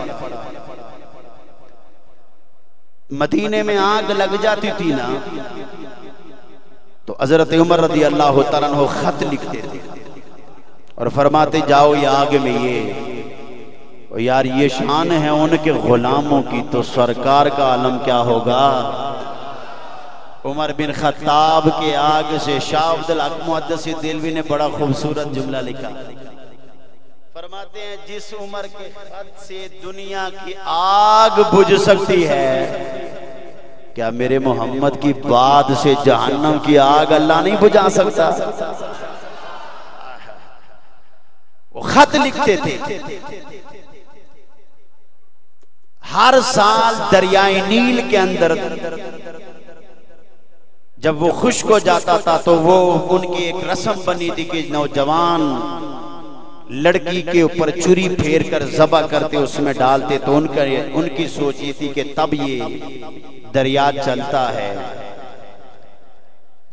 مدینے میں آگ لگ جاتی تھی نا تو حضرت عمر رضی اللہ تعالیٰ عنہ خط لکھتے تھے اور فرماتے جاؤ یہ آگ میں یہ یار یہ شان ہے ان کے غلاموں کی تو سرکار کا عالم کیا ہوگا. عمر بن خطاب کے آگ سے شاہ عبدالحق محدث دہلوی نے بڑا خوبصورت جملہ لکھا. فرماتے ہیں جس عمر کے خط سے دنیا کی آگ بجھ سکتی ہے کیا میرے محمد کی بات سے جہنم کی آگ اللہ نہیں بجھا سکتا. وہ خط لکھتے تھے. ہر سال دریائے نیل کے اندر جب وہ خشک ہو جاتا تھا تو وہ ان کی ایک رسم بنی تھی کہ نوجوان لڑکی کے اوپر چھری پھیر کر ذبح کرتے اس میں ڈالتے تو ان کی سوچ یہ تھی کہ تب یہ دریا چلتا ہے.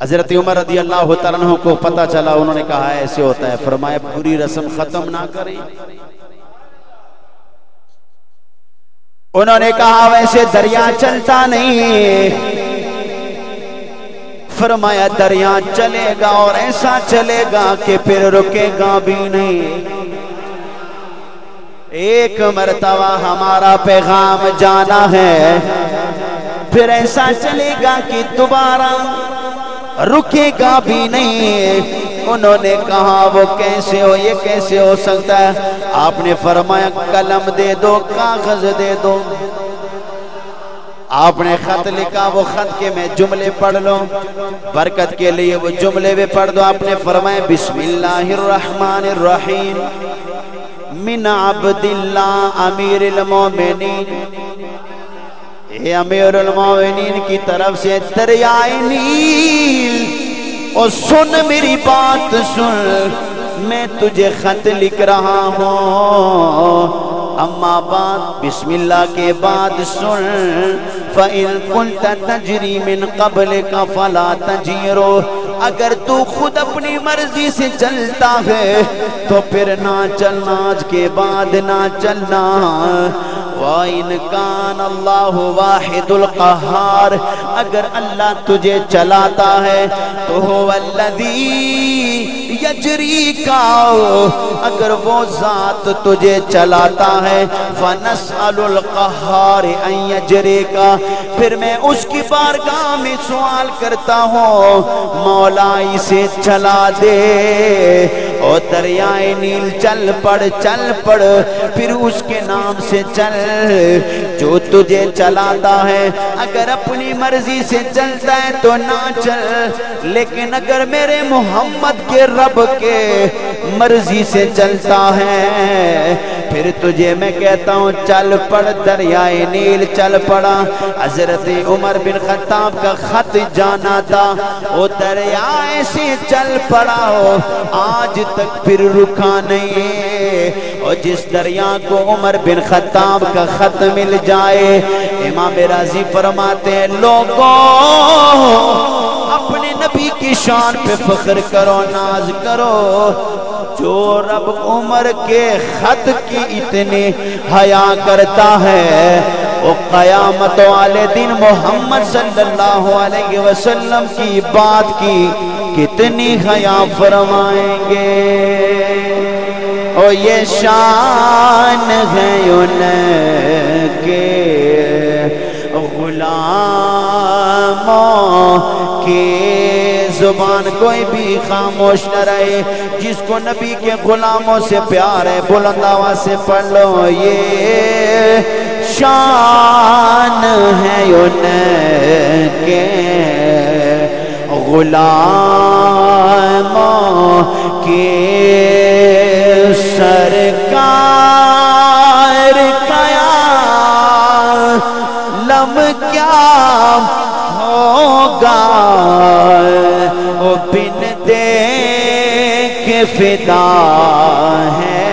حضرت عمر رضی اللہ تعالیٰ عنہ کو پتہ چلا، انہوں نے کہا ایسے ہوتا ہے. فرمایا پوری رسم ختم نہ کریں. انہوں نے کہا ویسے دریا چلتا نہیں. فرمایا دریا چلے گا اور ایسا چلے گا کہ پھر رکے گا بھی نہیں. ایک مرتبہ ہمارا پیغام جانا ہے پھر ایسا چلے گا کہ دوبارہ رکے گا بھی نہیں. انہوں نے کہا وہ کیسے ہو، یہ کیسے ہو سکتا ہے؟ آپ نے فرمایا قلم دے دو، کاغذ دے دو. آپ نے خط لکھا، وہ خط کے میں جملے پڑھ لو برکت کے لیے، وہ جملے بھی پڑھ دو. آپ نے فرمایا بسم اللہ الرحمن الرحیم من عبد اللہ امیر المومنین. اے امیر المومنین کی طرف سے دریائے نیل، اور سن میری بات سن، میں تجھے خط لکھ رہا ہوں. اما بعد بسم اللہ کے بعد سن، فَإِن كُنْتَ تَجْرِي مِن قَبْلِكَ فَلَا تَجِيرُ. اگر تو خود اپنی مرضی سے چلتا ہے تو پھر نہ چلنا، آج کے بعد نہ چلنا. وَإِنْ كَانَ اللَّهُ وَاحِدُ الْقَهَّارِ اگر اللہ تجھے چلاتا ہے تو هُوَ الَّذِي يَجْرِيكَ اگر وہ ذات تجھے چلاتا ہے فَنَسْأَلُ الْقَهَّارِ أَن يَجْرِيكَ پھر میں اس کی بارگاہ میں سوال کرتا ہوں مولا اسے چلا دے اور دریائے نیل چل پڑ پھر اس کے نام سے چل جو تجھے چلاتا ہے اگر اپنی مرضی سے چلتا ہے تو نہ چل لیکن اگر میرے محمد کے رب کے مرضی سے چلتا ہے پھر تجھے میں کہتا ہوں چل پڑ دریائے نیل چل پڑا حضرت عمر بن خطاب کا خط جانا تھا وہ دریائے سے چل پڑا ہو آج تک پھر رکا نہیں اور جس دریا کو عمر بن خطاب کا خط مل جائے امام راضی فرماتے ہیں لوگوں اپنے نبی کی شان پہ فخر کرو ناز کرو جو رب عمر کے خط کی اتنی حیا کرتا ہے وہ قیامت والے دن محمد صلی اللہ علیہ وسلم کی بات کی کتنی حیا فرمائیں گے اور یہ شان ہے ان کے غلاموں کی زبان کوئی بھی خاموش نہ رہے جس کو نبی کے غلاموں سے پیار ہے بلند آواز سے پڑھ لو یہ شان ہے ان کے غلاموں کی سرکار قیام کیا ہوگا وہ بن دیکھ فدا ہے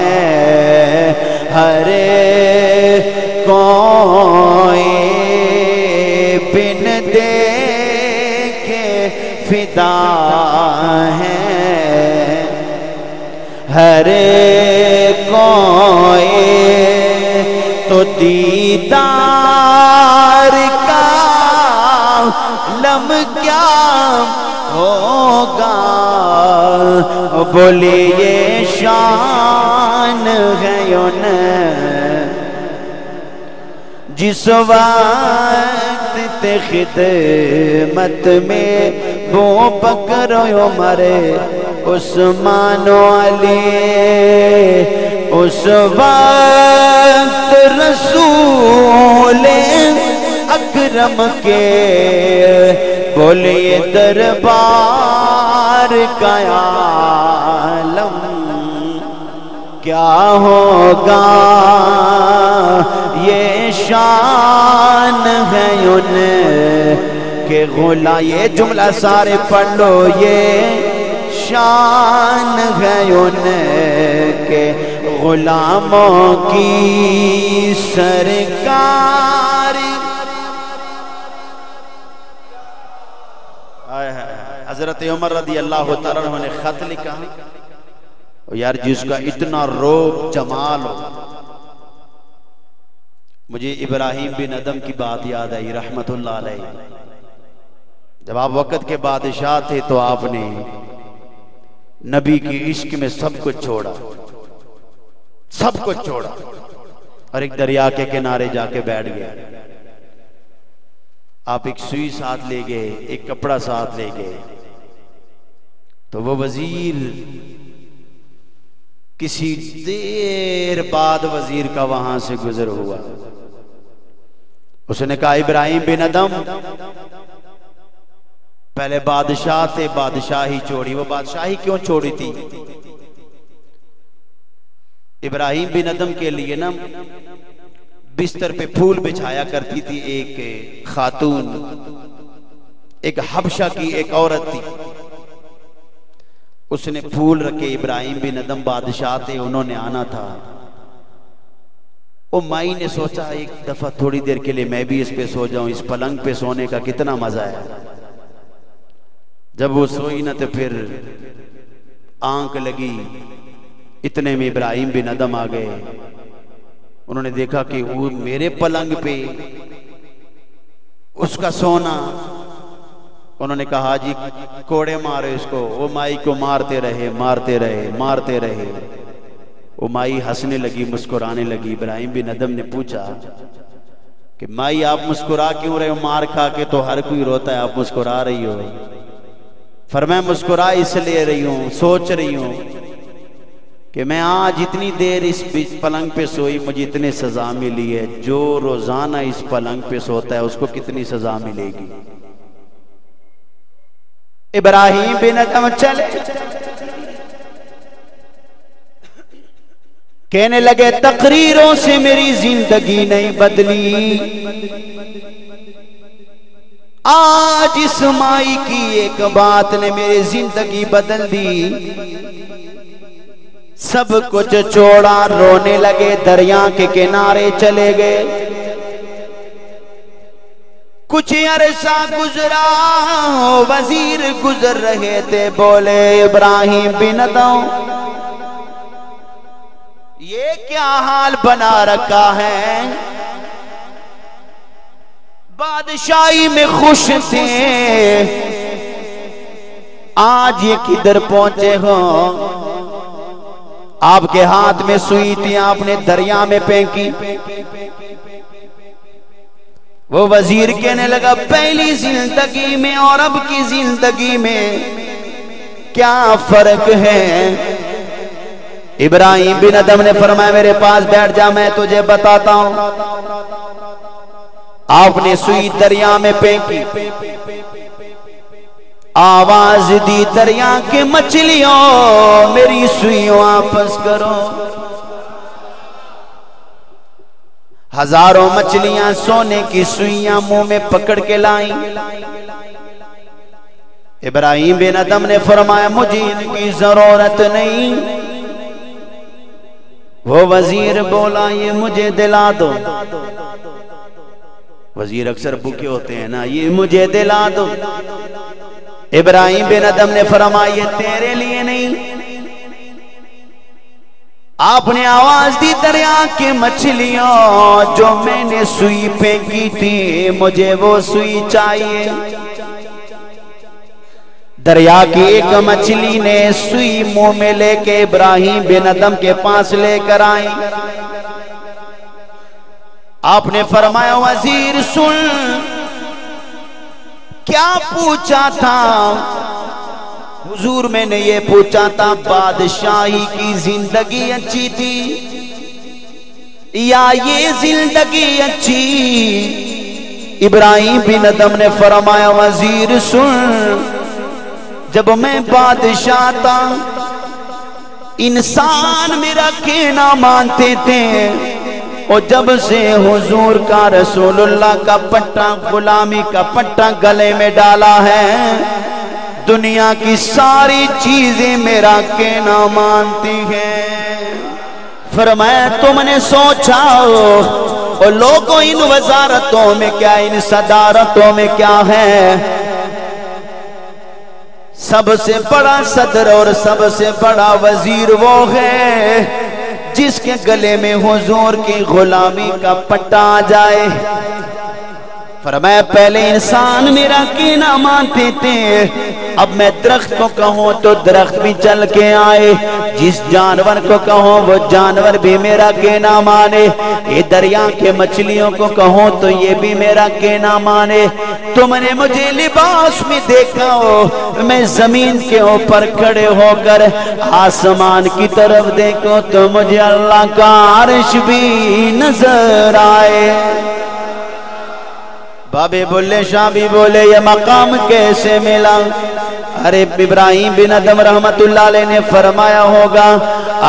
ہر کوئی بن دیکھ فدا ہے ہر کوئی تو دیدار کا لم کیا ہوگا بولے یہ شان ہے ان جس وقت خدمت میں وہ بکر عمر عثمان و علی اس وقت رسول اکرم کے بولے دربار کا عالم کیا ہوگا یہ شان ہے ان کے غلام یہ جملہ سارے پڑھ لو یہ شان ہے ان کے غلاموں کی سرکار حضرت عمر رضی اللہ تعالیٰ عنہ نے خط لکھا یار جس کا اتنا روب جمال ہو مجھے ابراہیم بن ادم کی بات یاد آئی رحمت اللہ علیہ جب آپ وقت کے بادشاہ تھے تو آپ نے نبی کی عشق میں سب کچھ چھوڑا اور ایک دریا کے کنارے جا کے بیٹھ گئے آپ ایک سوئی ساتھ لے گئے ایک کپڑا ساتھ لے گئے تو وہ وزیر کسی دیر بعد وزیر کا وہاں سے گزر ہوا اس نے کہا ابراہیم بن ادم پہلے بادشاہ تھے بادشاہی چھوڑی وہ بادشاہی کیوں چھوڑی تھی ابراہیم بن ادم کے لیے نا بستر پہ پھول بچھایا کرتی تھی ایک خاتون ایک حبشہ کی ایک عورت تھی اس نے پھول رکھے ابراہیم بن ادم بادشاہ تھے انہوں نے آنا تھا وہ مائی نے سوچا ایک دفعہ تھوڑی دیر کے لیے میں بھی اس پہ سو جاؤں اس پلنگ پہ سونے کا کتنا مزہ ہے جب وہ سوئی نہ تو پھر آنکھ لگی اتنے میں ابراہیم بن ادم آ گئے انہوں نے دیکھا کہ وہ میرے پلنگ پہ اس کا سونا. انہوں نے کہا جی کوڑے مارے اس کو. وہ مائی کو مارتے رہے مارتے رہے مارتے رہے. وہ مائی ہنسنے لگی مسکرانے لگی. ابراہیم بن ادم نے پوچھا کہ مائی آپ مسکرا کیوں رہے ہو؟ مار کھا کے تو ہر کوئی روتا ہے, آپ مسکرا رہی ہو. فرمایا مسکرا اس لیے رہی ہوں, سوچ رہی ہوں کہ میں آج اتنی دیر اس پلنگ پہ سوئی, مجھے اتنے سزا ملی ہے. جو روزانہ اس پلنگ پہ سوتا ہے اس کو کتنی سزا ملے گی. ابراہیم بن ادم چلے, کہنے لگے تقریروں سے میری زندگی نہیں بدلی, آج اس مائی کی ایک بات نے میری زندگی بدل دی. سب کچھ چھوڑا, رونے لگے, دریا کے کنارے چلے گئے. کچھ عرصہ گزرا, وزیر گزر رہے تھے, بولے ابراہیم بن ادم یہ کیا حال بنا رکھا ہے؟ بادشاہی میں خوش تھے, آج یہ کدھر پہنچے ہو؟ آپ کے ہاتھ میں سوئی تھی, آپ نے دریا میں پھینکی. وہ وزیر کہنے لگا پہلی زندگی میں اور اب کی زندگی میں کیا فرق ہے؟ ابراہیم بن ادم نے فرمایا میرے پاس بیٹھ جا, میں تجھے بتاتا ہوں. آپ نے سوئی دریا میں پھینکی, آواز دی دریا کے مچھلیوں میری سوئیوں واپس کرو. ہزاروں مچھلیاں سونے کی سوئیاں منہ میں پکڑ کے لائیں. ابراہیم بن ادم نے فرمایا مجھے ان کی ضرورت نہیں. وہ وزیر بولا یہ مجھے دلا دو. وزیر اکثر بھوکے ہوتے ہیں نا, یہ مجھے دلا دو. ابراہیم بن ادم نے فرمایا یہ تیرے لیے نہیں. آپ نے آواز دی دریا کی مچھلیوں جو میں نے سوئی پھینکی تھی مجھے وہ سوئی چاہیے. دریا کی ایک مچھلی نے سوئی منہ میں لے کے ابراہیم بن ادم کے پاس لے کر آئی. آپ نے فرمایا وزیر سن, کیا پوچھا تھا؟ حضور میں نے یہ پوچھا تھا بادشاہی کی زندگی اچھی تھی یا یہ زندگی اچھی؟ ابراہیم بن ادم نے فرمایا وزیر سن, جب میں بادشاہ تھا انسان میرا کہنا مانتے تھے, اور جب سے حضور کا رسول اللہ کا پٹا, غلامی کا پٹا گلے میں ڈالا ہے, دنیا کی ساری چیزیں میرا کہنا مانتی ہیں. فرمایا تم نے سوچا اور لوگوں ان وزارتوں میں کیا, ان صدارتوں میں کیا ہے؟ سب سے بڑا صدر اور سب سے بڑا وزیر وہ ہے جس کے گلے میں حضور کی غلامی کا پٹا آ جائے. فرمایا پہلے انسان میرا کہنا مانتے تھے, اب میں درخت کو کہوں تو درخت بھی چل کے آئے, جس جانور کو کہوں وہ جانور بھی میرا کہنا مانے, یہ دریا کے مچھلیوں کو کہوں تو یہ بھی میرا کہنا مانے. تم نے مجھے لباس میں دیکھا ہو, میں زمین کے اوپر کھڑے ہو کر آسمان کی طرف دیکھو تو مجھے اللہ کا عرش بھی نظر آئے. بابے بولے, شاہ بھی بولے یہ مقام کیسے ملا؟ ارے ابراہیم بن ادم رحمت اللہ علیہ نے فرمایا ہوگا,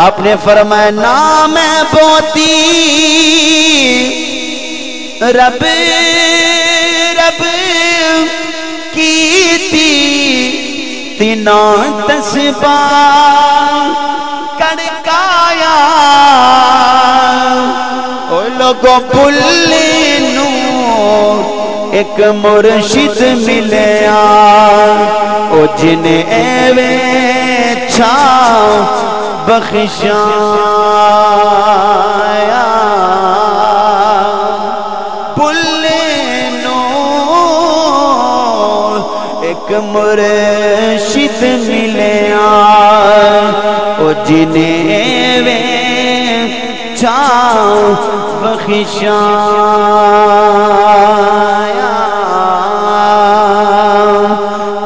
آپ نے فرمایا نام بوتی رب رب کی تھی تینا تسباہ کڑکایا, او لوگوں بھولے نو ایک مرشد ملیا, او جن ایوے چھا بخشایا. کہ مرشد ملے او جنہیں وے چاہ بخشایا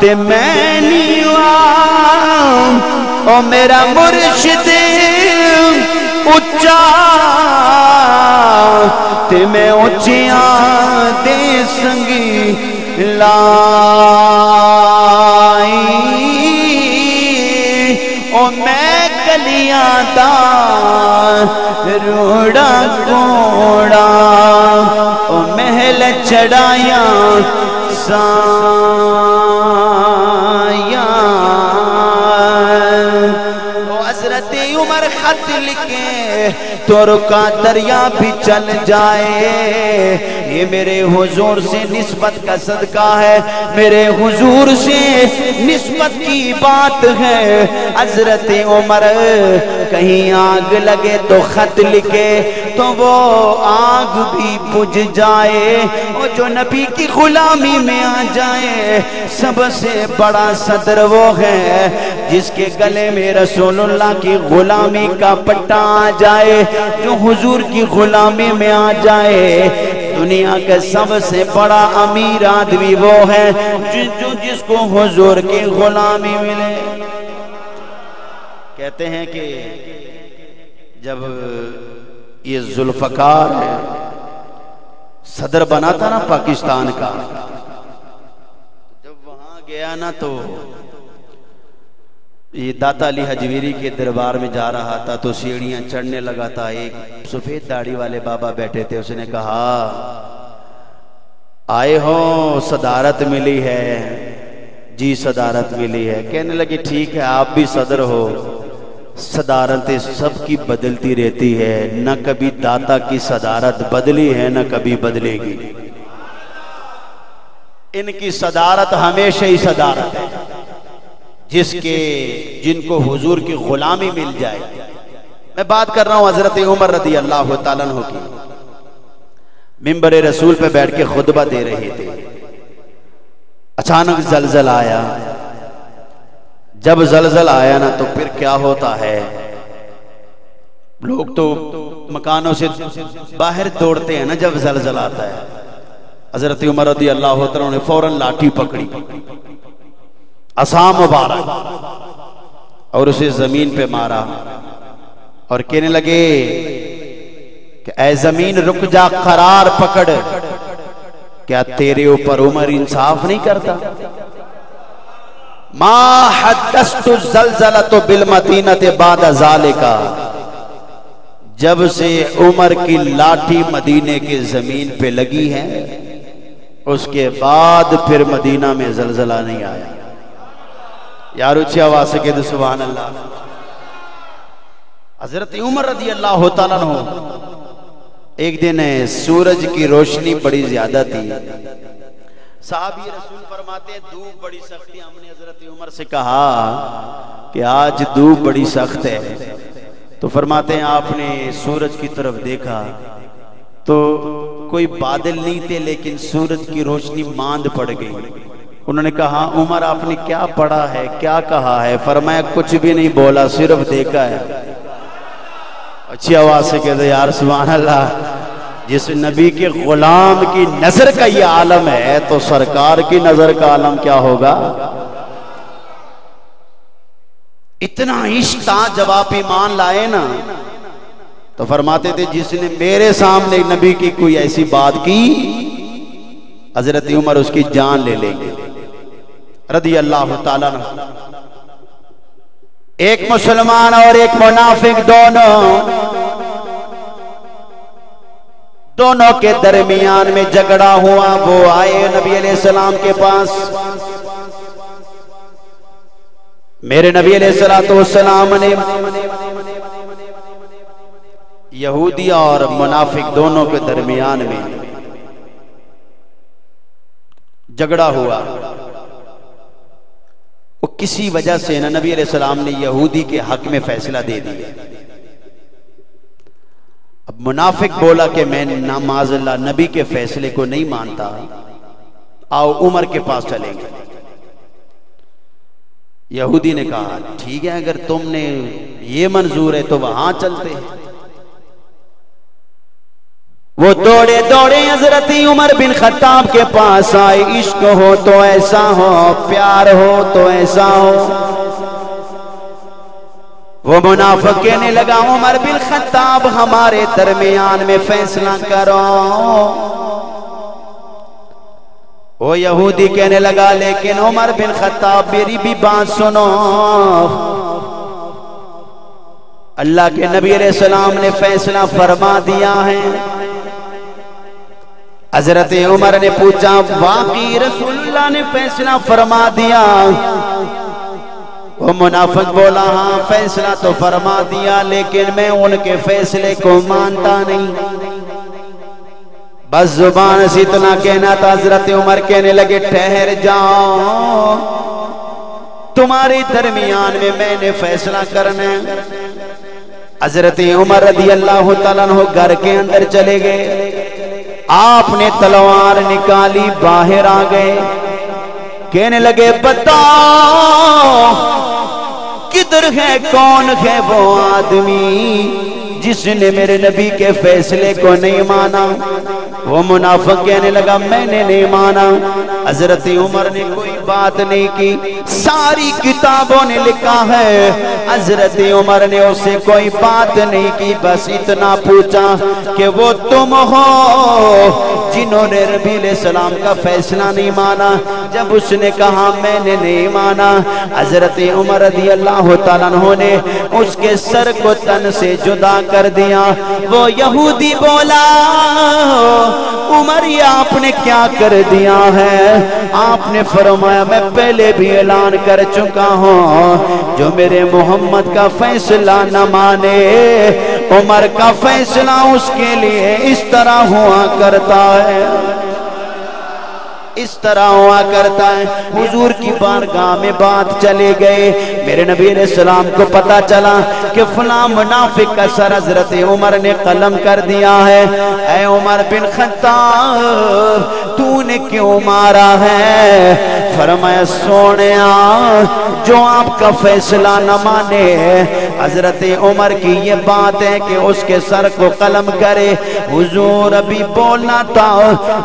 تے میں نیوان او میرا مرشد اچھا تے میں اچھیاں دے سنگی لائی او میں کلیاں دا روڑا کوڑا او محل چڑھایاں سایاں او حضرت عمر خط لکھے تو رکا دریا بھی چل جائے یہ میرے حضور سے نسبت کا صدقہ ہے میرے حضور سے نسبت کی بات ہے حضرت عمر کہیں آگ لگے تو خط لکھے تو وہ آگ بھی بجھ جائے اور جو نبی کی غلامی میں آ جائے سب سے بڑا صدر وہ ہے جس کے گلے میں رسول اللہ کی غلامی کا پٹا آ جائے جو حضور کی غلامی میں آ جائے دنیا کا سب سے بڑا امیر آدمی وہ ہے جس کو حضور کی غلامی ملے کہتے ہیں کہ جب یہ ذوالفقار صدر بنا تھا نا پاکستان کا جب وہاں گیا نا تو یہ داتا علی حجویری کے دربار میں جا رہا تھا تو سیڑھیاں چڑھنے لگا تھا ایک سفید داڑھی والے بابا بیٹھے تھے اس نے کہا آئے ہو صدارت ملی ہے جی صدارت ملی ہے کہنے لگے ٹھیک ہے آپ بھی صدر ہو صدارتیں سب کی بدلتی رہتی ہے نہ کبھی داتا کی صدارت بدلی ہے نہ کبھی بدلے گی ان کی صدارت ہمیشہ ہی صدارت ہے جن کو حضور کی غلامی مل جائے میں بات کر رہا ہوں حضرت عمر رضی اللہ تعالیٰ عنہ کی منبر رسول پہ بیٹھ کے خطبہ دے رہے تھے اچانک زلزلہ آیا جب زلزلہ آیا نا تو پھر کیا ہوتا ہے لوگ تو مکانوں سے باہر دوڑتے ہیں نا جب زلزلہ آتا ہے حضرت عمر رضی اللہ تعالیٰ نے فوراً لاٹھی پکڑی عصا مبارک اور اسے زمین پہ مارا اور کہنے لگے کہ اے زمین رک جا قرار پکڑ کیا تیرے اوپر عمر انصاف نہیں کرتا ما حدثت الزلزلۃ بالمدینۃ بعد ذالک جب سے عمر کی لاٹھی مدینے کے زمین پہ لگی ہے اس کے بعد پھر مدینہ میں زلزلہ نہیں آیا یار اچھی آواز سے کہہ دو سبحان اللہ حضرت عمر رضی اللہ تعالیٰ عنہ ایک دن سورج کی روشنی بڑی زیادہ تھی صحابی رسول فرماتے ہیں دھوپ بڑی سخت ہے ہم نے حضرت عمر سے کہا کہ آج دھوپ بڑی سخت ہے تو فرماتے ہیں آپ نے سورج کی طرف دیکھا تو کوئی بادل نہیں تھے لیکن سورج کی روشنی ماند پڑ گئی انہوں نے کہا عمر آپ نے کیا پڑھا ہے کیا کہا ہے فرمایا کچھ بھی نہیں بولا صرف دیکھا ہے اچھی آواز سے کہتے یار سبحان اللہ جس نبی کے غلام کی نظر کا یہ عالم ہے تو سرکار کی نظر کا عالم کیا ہوگا اتنا عشق تھا جب آپ ایمان لائے نا تو فرماتے تھے جس نے میرے سامنے نبی کی کوئی ایسی بات کی حضرت عمر اس کی جان لے لیں گے رضی اللہ تعالیٰ عنہ ایک مسلمان اور ایک منافق دونوں کے درمیان میں جھگڑا ہوا وہ آئے نبی علیہ السلام کے پاس میرے نبی علیہ السلام نے یہودی اور منافق دونوں کے درمیان میں جھگڑا ہوا وہ کسی وجہ سے نبی علیہ السلام نے یہودی کے حق میں فیصلہ دے دیا اب منافق بولا کہ میں معاذ اللہ نبی کے فیصلے کو نہیں مانتا آؤ عمر کے پاس چلیں گے یہودی نے کہا ٹھیک ہے اگر تم نے یہ منظور ہے تو وہاں چلتے ہیں۔ وہ دوڑے دوڑے حضرت عمر بن خطاب کے پاس آئے، عشق ہو تو ایسا ہو، پیار ہو تو ایسا ہو۔ وہ منافق کہنے لگا عمر بن خطاب ہمارے درمیان میں فیصلہ کرو۔ وہ یہودی کہنے لگا لیکن عمر بن خطاب میری بھی بات سنو، اللہ کے نبی علیہ السلام نے فیصلہ فرما دیا ہے۔ حضرت عمر نے پوچھا واقعی رسول اللہ نے فیصلہ فرما دیا؟ وہ منافق بولا ہاں فیصلہ تو فرما دیا لیکن میں ان کے فیصلے کو مانتا نہیں۔ بس زبان سے اتنا کہنا تھا۔ حضرت عمر کہنے لگے ٹھہر جاؤ، تمہارے درمیان میں نے فیصلہ کرنا ہے۔ حضرت عمر رضی اللہ تعالیٰ عنہ گھر کے اندر چلے گئے، آپ نے تلوار نکالی، باہر آ گئے، کہنے لگے بتاؤ کدھر ہے، کون ہے وہ آدمی جس نے میرے نبی کے فیصلے کو نہیں مانا؟ وہ منافق کہنے لگا میں نے نہیں مانا۔ حضرت عمر نے کوئی بات نہیں کی، ساری کتابوں نے لکھا ہے حضرت عمر نے اس سے کوئی بات نہیں کی، بس اتنا پوچھا کہ وہ تم ہو جنہوں نے نبی علیہ السلام کا فیصلہ نہیں مانا؟ جب اس نے کہا میں نے نہیں مانا، حضرت عمر رضی اللہ تعالیٰ عنہ نے اس کے سر کو تن سے جدا کر دیا۔ وہ یہودی بولا عمر یہ آپ نے کیا کر دیا ہے؟ آپ نے فرمایا میں پہلے بھی اعلان کر چکا ہوں جو میرے محمد کا فیصلہ نہ مانے عمر کا فیصلہ اس کے لیے اس طرح ہوا کرتا ہے، اس طرح ہوا کرتا ہے۔ حضور کی بارگاہ میں بات چلے گئے، میرے نبی علیہ السلام کو پتا چلا کہ فلاں منافق کا سر حضرت عمر نے قلم کر دیا ہے۔ اے عمر بن خطاب تو نے کیوں مارا ہے؟ فرمایا سونیا جو آپ کا فیصلہ نہ مانے، حضرت عمر کی یہ بات ہے کہ اس کے سر کو قلم کرے۔ حضور ابھی بولنا تھا،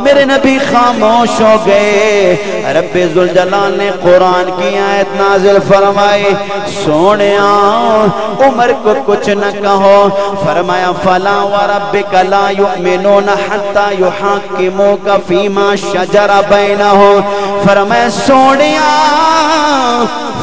میرے نبی خاموش ہو گئے۔ رب ذوالجلال نے قرآن کی آیت نازل فرمائی سونیا عمر کو کچھ نہ کہو۔ فرمایا فلا وربک لا یؤمنون حتی یحاکموک فیما شجر بینہم۔ فرمایا سونیا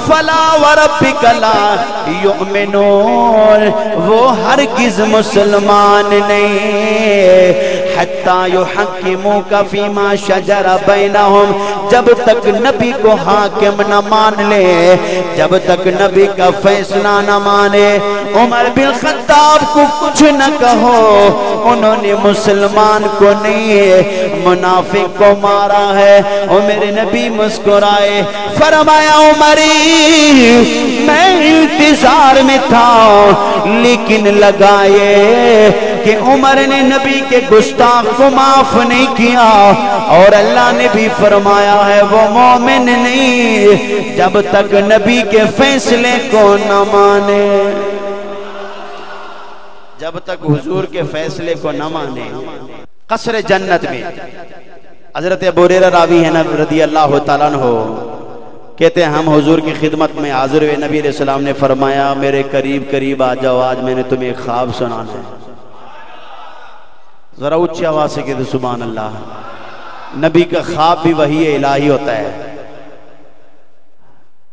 فلا وربک لا یؤمنون، وہ ہرگز مسلمان نہیں حتی یحکموک فیما شجر بینہم، جب تک نبی کو حاکم نہ مان لے، جب تک نبی کا فیصلہ نہ مانے۔ عمر بن خطاب کو کچھ نہ کہو، انہوں نے مسلمان کو نہیں منافق کو مارا ہے۔ اور میرے نبی مسکرائے، فرمایا عمری میں انتظار میں تھا لیکن لگائے کہ عمر نے نبی کے گستاخ کو معاف نہیں کیا، اور اللہ نے بھی فرمایا ہے وہ مومن نہیں جب تک نبی کے فیصلے کو نہ مانے، جب تک حضور کے فیصلے کو نہ مانے۔ قصر جنت میں حضرت ابو ہریرہ راوی ہیں رضی اللہ تعالیٰ عنہ کہتے ہیں ہم حضور کی خدمت میں حاضر ہوئے، نبی علیہ السلام نے فرمایا میرے قریب قریب آ جاؤ، آج میں نے تمہیں ایک خواب سنانا ہے۔ ذرا اونچی آواز سے کہتے سبحان اللہ۔ نبی کا خواب بھی وحی الہی ہوتا ہے۔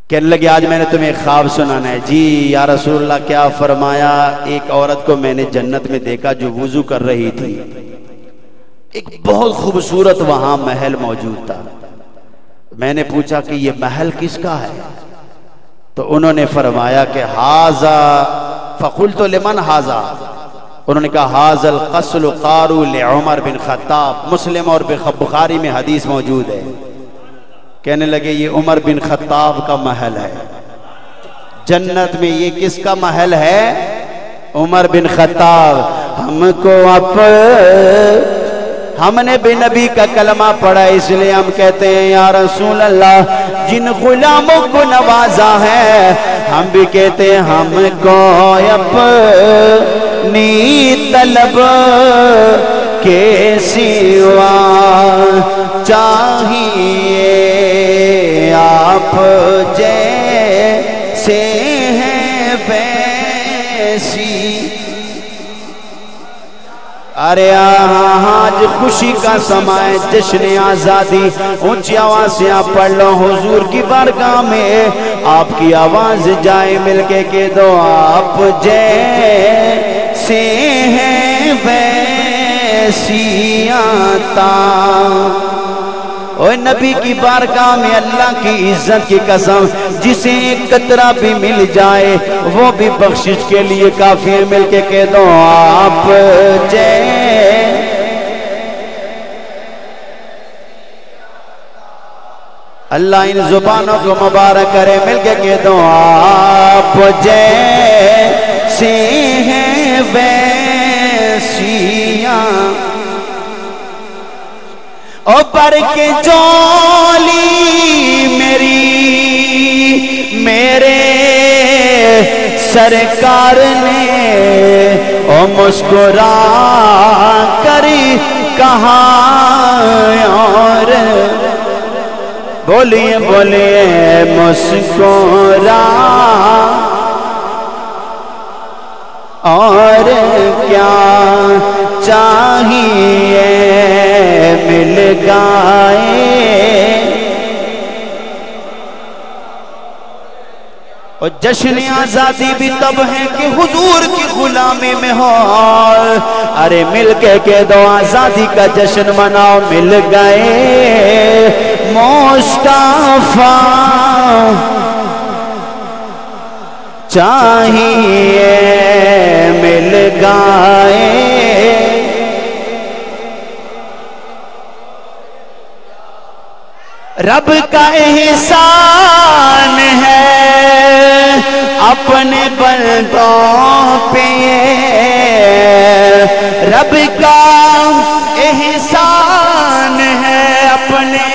کہنے لگے آج میں نے تمہیں ایک خواب سنانا ہے۔ جی یا رسول اللہ کیا؟ فرمایا ایک عورت کو میں نے جنت میں دیکھا جو وضو کر رہی تھی، ایک بہت خوبصورت وہاں محل موجود تھا۔ میں نے پوچھا کہ یہ محل کس کا ہے؟ تو انہوں نے فرمایا کہ ہاذا، فقلت لمن ہاذا؟ انہوں نے کہا ہاذا القصر قارو لعمر بن خطاب، مسلم اور بخاری میں حدیث موجود ہے۔ کہنے لگے یہ عمر بن خطاب کا محل ہے جنت میں۔ یہ کس کا محل ہے؟ عمر بن خطاب۔ ہم کو ہم نے بھی نبی کا کلمہ پڑھا، اس لیے ہم کہتے ہیں یا رسول اللہ، جن غلاموں کو نوازا ہے ہم بھی کہتے ہیں ہم کو اپنی طلب کے سوا چاہیے، آپ جیسے ہیں ویسی۔ ارے آج خوشی کا سما ہے، جشن آزادی، اونچی آواز سے آپ پڑھ لو، حضور کی بارگاہ میں آپ کی آواز جائے، مل کے کہہ دو آپ جیسے ہیں ویسی آتا۔ اوہ نبی کی بارگاہ میں اللہ کی عزت کی قسم، جسے ایک قطرہ بھی مل جائے وہ بھی بخشش کے لیے کافی ہے، مل کے کہہ دو آپ اللہ ان زبانوں کو مبارک کرے، مل کے کہہ دو آپ جیسے ہیں ویسیاں۔ او پر کے جولی میرے سرکار نے او مسکرا کر کہا، اور بولیے بولیے مسکرا اور کیا چاہیے مل گائے۔ اور جشن آزادی بھی تب ہے کہ حضور کی غلامی میں ہو، ارے مل کے کہہ دو آزادی کا جشن مناؤ، مل گئے مصطفیٰ چاہیے مل گائے۔ رب کا احسان ہے اپنے بندوں پہ، رب کا احسان ہے اپنے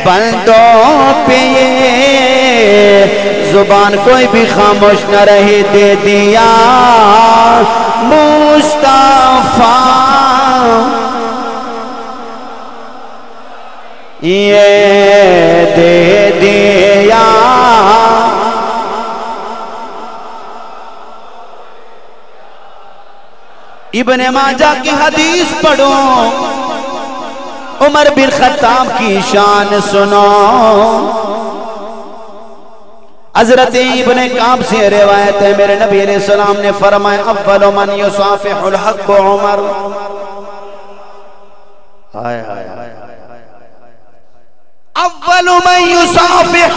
بندوں پہ، زبان کوئی بھی خاموش نہ رہے، دے دیا مصطفیٰ یہ دے دیا۔ ابن ماجہ کی حدیث پڑھو، عمر بن خطاب کی شان سنو، حضرت ابن کعب سے روایت ہے، میرے نبی علیہ السلام نے فرمایا اول من یصافح الحق عمر۔ اول من یصافح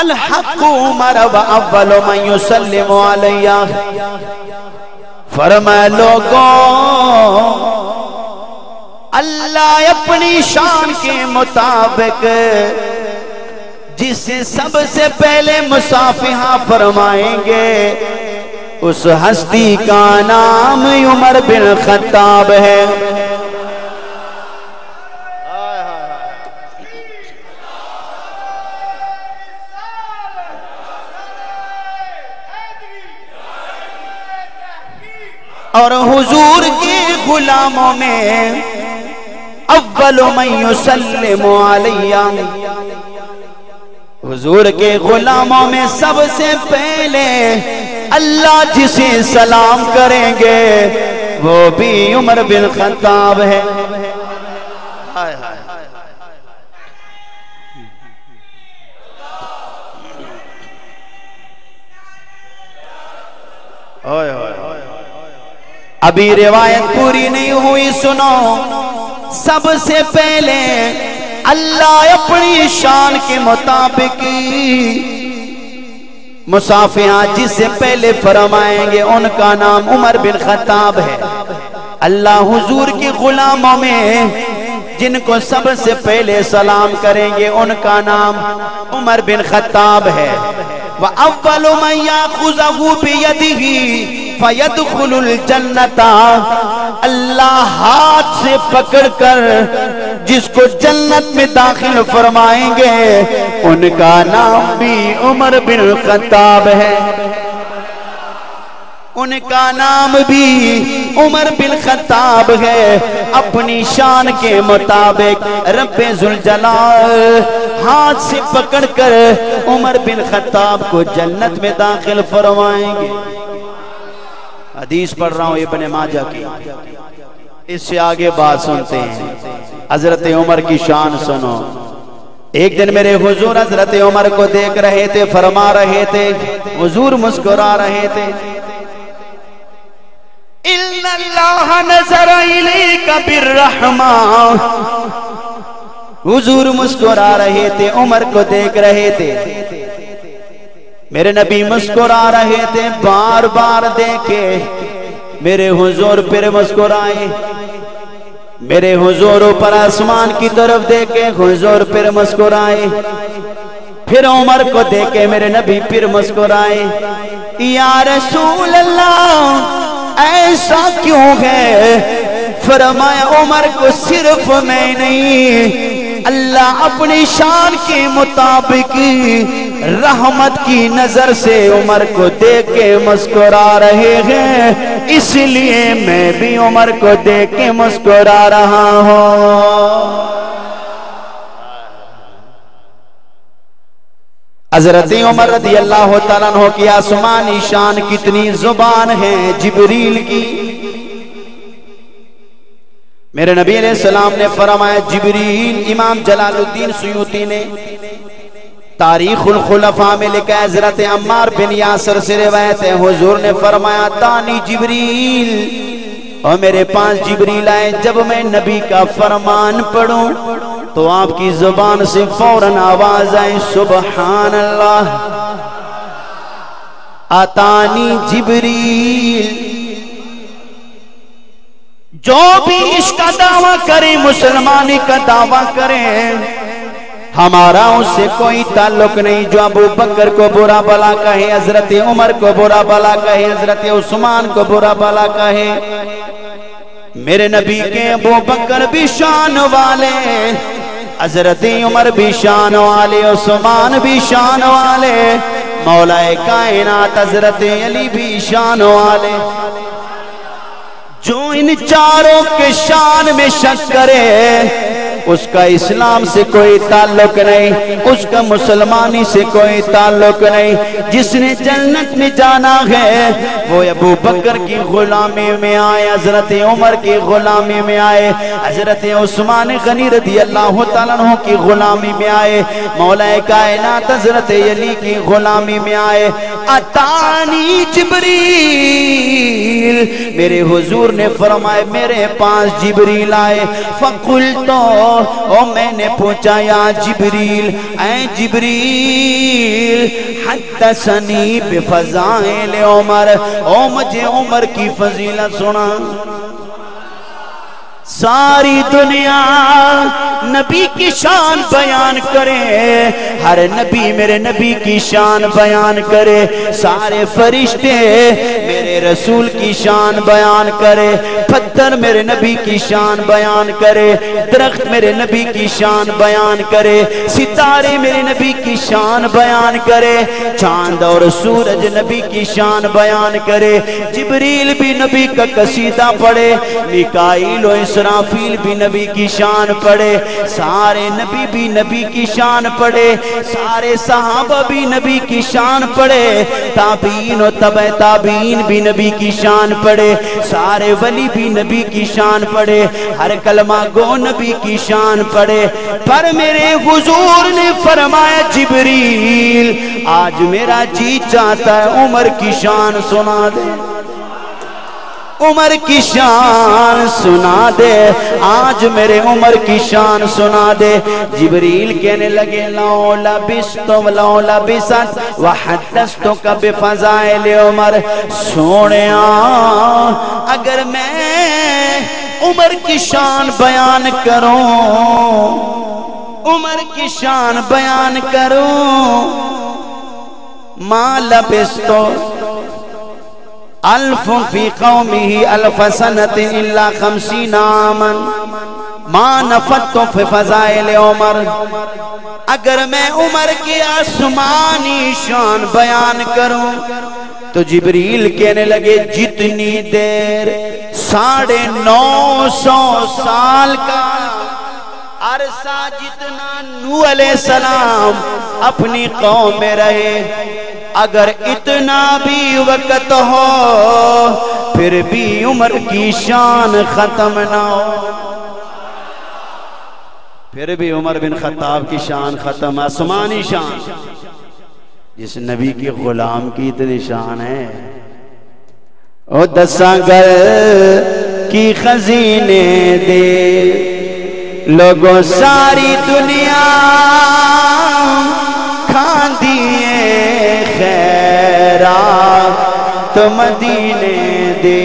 الحق عمر واول من یسلم علیہ۔ فرمایا لوگوں، اللہ اپنی شان کے مطابق جسے سب سے پہلے مصافحہ فرمائیں گے اس ہستی کا نام عمر بن خطاب ہے۔ اور حضور کے غلاموں میں اول من یسلم علیہ، حضور کے غلاموں میں سب سے پہلے اللہ جسے سلام کریں گے وہ بھی عمر بن خطاب ہے۔ ابھی روایت پوری نہیں ہوئی، سنو، سب سے پہلے اللہ اپنی شان کے مطابق مصافحہ جس سے پہلے فرمائیں گے ان کا نام عمر بن خطاب ہے۔ اللہ حضور کے غلاموں میں جن کو سب سے پہلے سلام کریں گے ان کا نام عمر بن خطاب ہے۔ وَأَوَّلُ مَنْ يَأْخُذَهُ بِيَدِهِ، فَيَدْخُلُ الْجَنَّةَ، اللہ ہاتھ سے پکڑ کر جس کو جنت میں داخل فرمائیں گے ان کا نام بھی عمر بن الخطاب ہے، ان کا نام بھی عمر بن خطاب ہے۔ اپنی شان کے مطابق رب ذوالجلال ہاتھ سے پکڑ کر عمر بن خطاب کو جنت میں داخل فرمائیں گے۔ حدیث پڑھ رہا ہوں ابن ماجہ کی، اس سے آگے بات سنتے ہیں۔ حضرت عمر کی شان سنو۔ ایک دن میرے حضور حضرت عمر کو دیکھ رہے تھے، فرما رہے تھے، حضور مسکرا رہے تھے، اِنَّ اللَّهَ نَظَرَ إِلَيْكَ بِالرَّحْمَةِ۔ حضور مسکرا رہے تھے، عمر کو دیکھ رہے تھے، میرے نبی مسکرا رہے تھے، بار بار دیکھے میرے حضور پھر مسکرائے، میرے حضور اوپر آسمان کی طرف دیکھے، حضور پھر مسکرائے، پھر عمر کو دیکھے میرے نبی پھر مسکرائے۔ یا رسول اللہ ایسا کیوں ہے؟ فرمایا عمر کو صرف میں نہیں، اللہ اپنی شان کے مطابق رحمت کی نظر سے عمر کو دیکھ کے مسکرا رہے ہیں، اس لیے میں بھی عمر کو دیکھ کے مسکرا رہا ہوں۔ حضرت عمر رضی اللہ تعالیٰ عنہ کی آسمانی شان کتنی زبان ہے جبریل کی۔ میرے نبی علیہ السلام نے فرمایا جبریل، امام جلال الدین سیوطی نے تاریخ الخلفاء میں لکھا ہے، حضرت عمار بن یاسر سے روایت ہے، حضور نے فرمایا تانی جبریل، اور میرے پاس جبریل آئے، جب میں نبی کا فرمان پڑھوں تو آپ کی زبان سے فوراً آواز آئے سبحان اللہ، آتانی جبریل۔ جو بھی اس کا دعویٰ کرے، مسلمانی کا دعویٰ کرے، ہمارا اس سے کوئی تعلق نہیں، جو ابو بکر کو برا بلا کہے، حضرت عمر کو برا بلا کہے، حضرت عثمان کو برا بلا کہے، میرے نبی کے ابو بکر بھی شان والے، حضرت عمر بھی شان والے، عثمان بھی شان والے، مولا کائنات حضرت علی بھی شان والے۔ جو ان چاروں کے شان میں شک کرے اس کا اسلام سے کوئی تعلق نہیں، اس کا مسلمانی سے کوئی تعلق نہیں۔ جس نے جنت میں جانا ہے وہ ابو بکر کی غلامی میں آئے، حضرت عمر کی غلامی میں آئے، حضرت عثمان غنی رضی اللہ تعالیٰ عنہ کی غلامی میں آئے، مولا کائنات حضرت علی کی غلامی میں آئے۔ اتانی جبریل، میرے حضور نے فرمائے میرے پاس جبریل آئے، فقلتو، اور میں نے پوچھا یا جبریل، اے جبریل، حدثنی بفضائل عمر، او مجھے عمر کی فضیلت سنا۔ ساری دنیا نبی کی شان بیان کرے، ہر نبی میرے نبی کی شان بیان کرے، سارے فرشتے میرے رسول کی شان بیان کرے، پتھر میرے نبی کی شان بیان کرے، درخت میرے نبی کی شان بیان کرے، ستارے میرے نبی کی شان بیان کرے، چاند اور سورج نبی کی شان بیان کرے، جبریل بھی نبی کا قصیدہ پڑھے، میکائیل و اسرافیل بھی نبی کی شان پڑھے، سارے نبی بھی نبی کی شان پڑھے، سارے صحابہ بھی نبی کی شان پڑھے، تابعین و تبع تابعین بھی نبی کی شان پڑھے، سارے ولی بھی نبی کی شان پڑھے، ہر کلمہ گو نبی کی شان پڑھے، پر میرے حضور نے فرمایا جبریل آج میرا جی چاہتا ہے عمر کی شان سنا دے، عمر کی شان سنا دے، آج میرے عمر کی شان سنا دے۔ جبریل کہنے لگے لو لبست وحدثتک بفضائل عمر، سونیا اگر میں عمر کی شان بیان کروں، عمر کی شان بیان کروں، ما لبستو، الف فی قومه الف سنت الا 50 عاما ما نفت فی فضائل عمر. اگر میں عمر کی آسمانی شان بیان کروں تو جبریل کہنے لگے جتنی دیر 950 سال کا عرصہ جتنا نوح علیہ السلام اپنی قوم میں رہے، اگر اتنا بھی وقت ہو پھر بھی عمر کی شان ختم نہ ہو، پھر بھی عمر بن خطاب کی شان ختم، آسمانی شان. جس نبی کی غلام کی اتنی شان ہے، او دساں گر کی خزینے دے لوگوں ساری دنیا کھان دیے خیرات تو مدینے دے.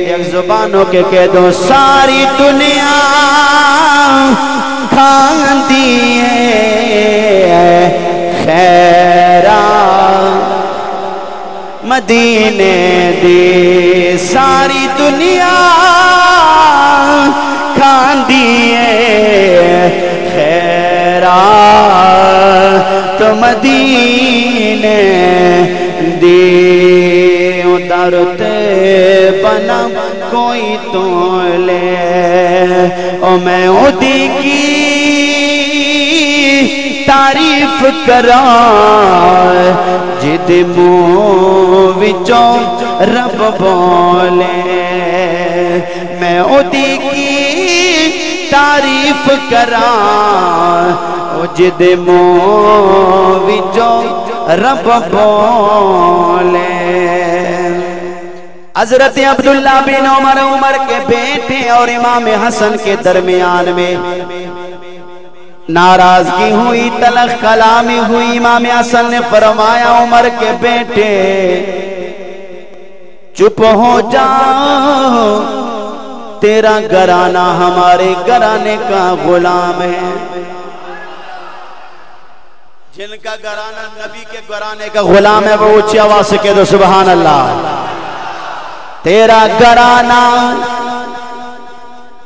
ایک زبانوں کے کہہ دو ساری دنیا کھان دیے خیرات مدینے دے. ساری دنیا کھان دیے خیرات تو مدینے دے. درتے بنا کوئی تو لے او میں اودی کی تعریف کراں جد منہ وچوں رب بولے. میں اودی کی تعریف کراں جد منہ وچوں رب بولے. حضرت عبداللہ بن عمر عمر کے بیٹے اور امام حسن کے درمیان میں ناراضگی ہوئی، تلخ کلامی ہوئی. امام حسن نے فرمایا عمر کے بیٹے چپ ہو جاؤ، تیرا گھرانہ ہمارے گھرانے کا غلام ہے. جن کا گھرانہ نبی کے گھرانے کا غلام ہے وہ اونچی آواز سے کہہ دو سبحان اللہ. تیرا گھرانہ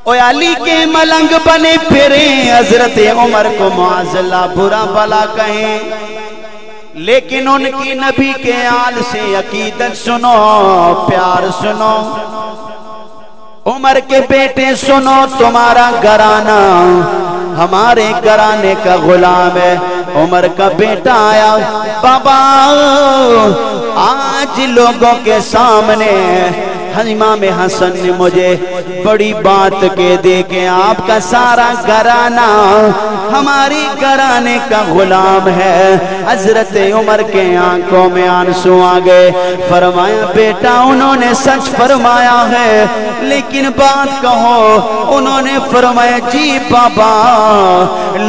او علی کے ملنگ بنے پھرے، حضرت عمر کو معاذ اللہ برا بلا کہیں، لیکن ان کی نبی کے آل سے عقیدت سنو، پیار سنو. عمر کے بیٹے سنو، تمہارا گھرانہ ہمارے گھرانے کا غلام ہے. عمر کا بیٹا آیا، بابا آج لوگوں کے سامنے امام حسن نے مجھے بڑی بات کہہ دے کہ آپ کا سارا گھرانہ ہماری گھرانے کا غلام ہے. حضرت عمر کے آنکھوں میں آنسو آ گئے. فرمایا بیٹا انہوں نے سچ فرمایا ہے، لیکن بات کہو. انہوں نے فرمایا جی بابا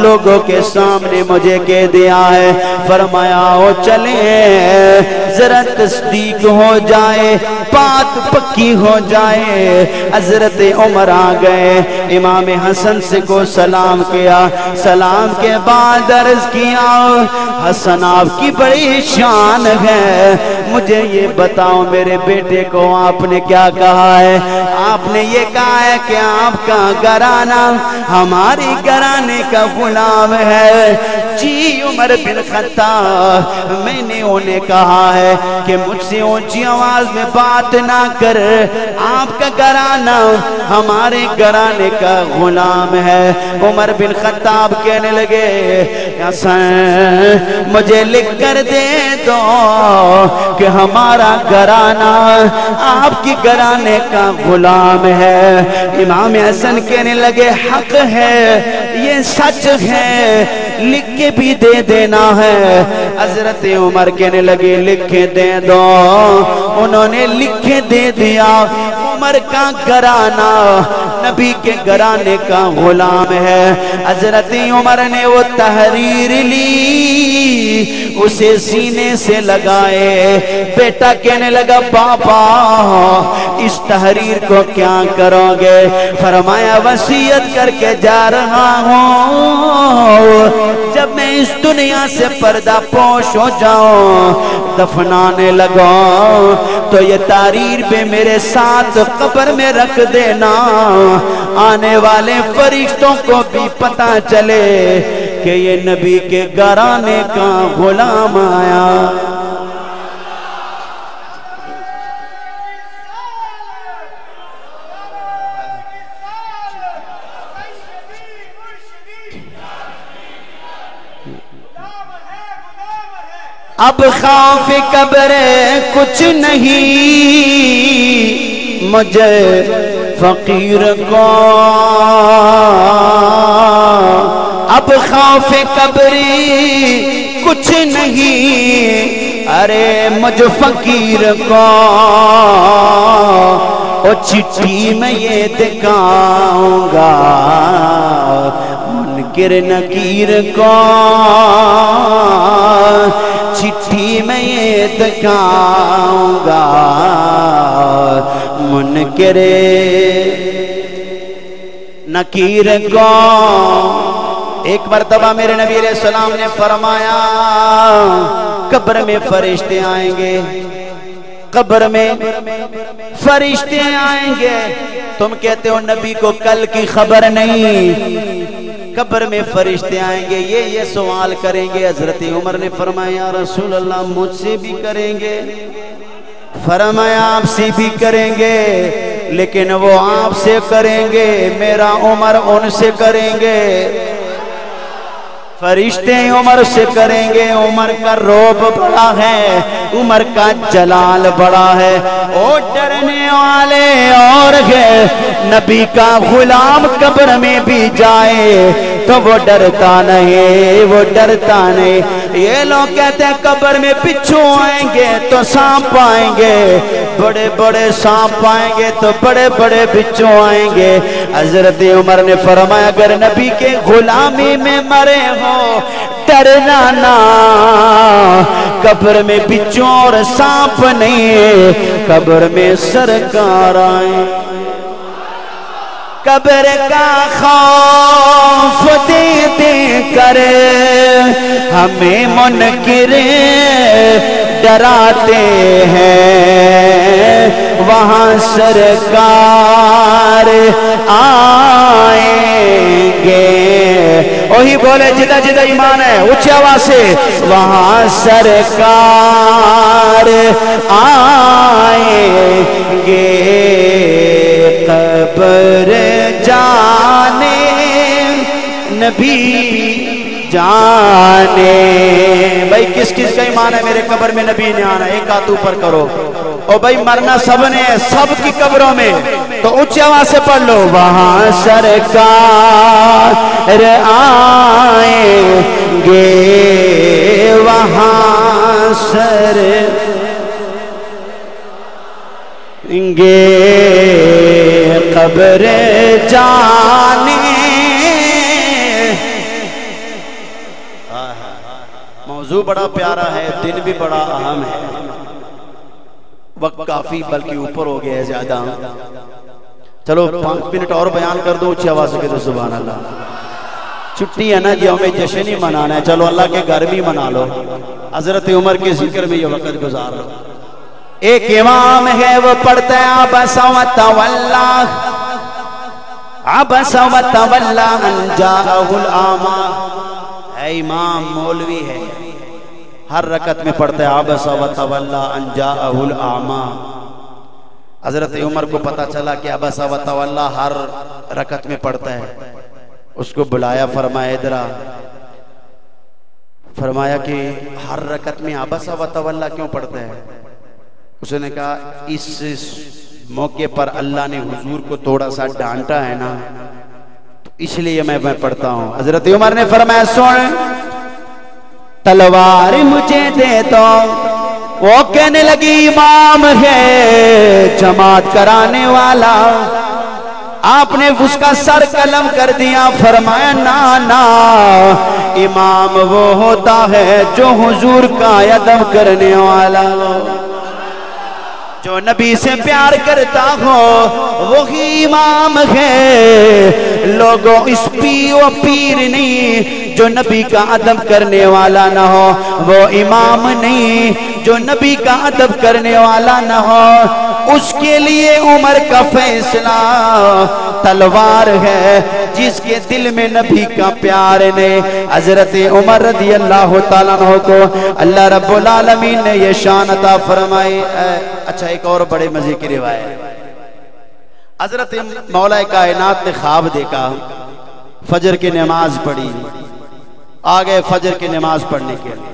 لوگوں کے سامنے مجھے کہہ دیا ہے. فرمایا او چلیں ذرا تصدیق ہو جائے، بات پکی ہو جائے. حضرت عمر آ گئے، امام حسن سے کو سلام کیا. سلام کے بعد عرض کیا حسن آپ کی بڑی شان ہے، مجھے یہ بتاؤ میرے بیٹے کو آپ نے کیا کہا ہے؟ آپ نے یہ کہا ہے کہ آپ کا گھرانہ ہماری گھرانے کا غلام ہے. جی عمر بن خطاب میں نے انہیں کہا ہے کہ مجھ سے اونچی آواز میں بات نہ کر، آپ کا گھرانہ ہمارے گھرانے کا غلام ہے. عمر بن خطاب کہنے لگے حسن مجھے لکھ کر دے دو کہ ہمارا گھرانہ آپ کی گھرانے کا غلام ہے. امام حسن کہنے لگے حق ہے، یہ سچ ہے، لکھ کے بھی دے دینا ہے. حضرت عمر کہنے لگے لکھ کے دے دو. انہوں نے لکھ کے دے دیا. عمر کا گھرانہ نبی کے گھرانے کا غلام ہے. حضرت عمر نے وہ تحریر لی، اسے سینے سے لگائے. بیٹا کہنے لگا بابا اس تحریر کو کیا کرو گے؟ فرمایا وصیت کر کے جا رہا ہوں، جب میں اس دنیا سے پردہ پوش ہو جاؤں دفنانے لگاؤں تو یہ تحریر پہ میرے ساتھ قبر میں رکھ دینا آنے والے فرشتوں کو بھی پتہ چلے کہ یہ نبی کے گھرانے کا غلام آیا اب خوف قبر کچھ نہیں مجھے فقیر کو اب خوف قبر کچھ نہیں ارے مجھ فقیر کو او چٹھی میں یہ دکھاؤں گا منکر نکیر کو چٹھی میں یہ دکھاؤں گا منکر نکیر کو ایک مرتبہ میرے نبی علیہ السلام نے فرمایا قبر میں فرشتے آئیں گے قبر میں فرشتے آئیں گے تم کہتے ہو نبی کو کل کی خبر نہیں قبر میں فرشتے آئیں گے یہ سوال کریں گے حضرت عمر نے فرمایا یا رسول اللہ مجھ سے بھی کریں گے فرمایا آپ سے بھی کریں گے لیکن وہ آپ سے کریں گے میرا عمر ان سے کریں گے فرشتے عمر سے کریں گے عمر کا روب بڑا ہے عمر کا جلال بڑا ہے او ڈرنے والے اور ہے نبی کا غلام قبر میں بھی جائے تو وہ ڈرتا نہیں وہ ڈرتا نہیں یہ لوگ کہتے ہیں قبر میں بچھو آئیں گے تو سانپ آئیں گے بڑے بڑے سانپ آئیں گے تو بڑے بڑے بچھو آئیں گے حضرت عمر نے فرمایا اگر نبی کے غلامی میں مرے ہو ڈرنا نہ قبر میں بچھو اور سانپ نہیں قبر میں سرکار آئیں قبر کا خوف دے دے کر ہمیں منکر ڈراتے ہیں وہاں سرکار آئیں گے وہی بولے جدہ جدہ ایمان ہے اونچی آواز سے وہاں سرکار آئیں گے قبر جانے نبی جانے بھائی کس کس کا ایمان ہے میرے قبر میں نبی نے آنا ایک ہاتھ اوپر کرو او بھائی مرنا سب نے سب کی قبروں میں تو اونچی آواز سے پڑھ لو وہاں سرکار آئیں گے وہاں سر گے قبر جانے موضوع بڑا پیارا ہے دن بھی بڑا اہم ہے وقت کافی بلکہ اوپر ہو گیا ہے زیادہ چلو 5 منٹ اور بیان کر دو اونچی آواز سے کہو سبحان اللہ چھٹی ہے نا جی ہمیں جشن ہی منانا ہے چلو اللہ کے گھر بھی منا لو حضرت عمر کے ذکر میں یہ وقت گزار لو ایک امام ہے وہ پڑھتا ہے عبس و تولا عبس و تولا ان جاءہ الاعمی ہے امام مولوی ہے ہر رکعت میں پڑھتا ہے عبس و تولا ان جاءہ الاعمی حضرت عمر کو پتا چلا کہ عبس و تولا ہر رکعت میں پڑھتا ہے اس کو بلایا فرمایا ادھر آ فرمایا کہ ہر رکعت میں عبس و تولا کیوں پڑھتا ہے اس نے کہا اس موقع پر اللہ نے حضور کو تھوڑا سا ڈانٹا ہے نا تو اس لیے میں پڑھتا ہوں حضرت عمر نے فرمایا سن تلوار مجھے دے دو وہ کہنے لگی امام ہے جماعت کرانے والا آپ نے اس کا سر قلم کر دیا فرمایا نا امام وہ ہوتا ہے جو حضور کا ادب کرنے والا جو نبی سے پیار کرتا ہو وہی امام ہے لوگوں اس پیر نہیں جو نبی کا ادب کرنے والا نہ ہو وہ امام نہیں، جو نبی کا ادب کرنے والا نہ ہو اس کے لیے عمر کا فیصلہ تلوار ہے، جس کے دل میں نبی کا پیار نہیں۔ حضرت عمر رضی اللہ تعالیٰ عنہ کو اللہ رب العالمین نے یہ شان عطا فرمائی۔ اچھا ایک اور بڑے مزے کی روایت، حضرت مولا کائنات نے خواب دیکھا، فجر کی نماز پڑھی، آگے فجر کی نماز پڑھنے کے لیے۔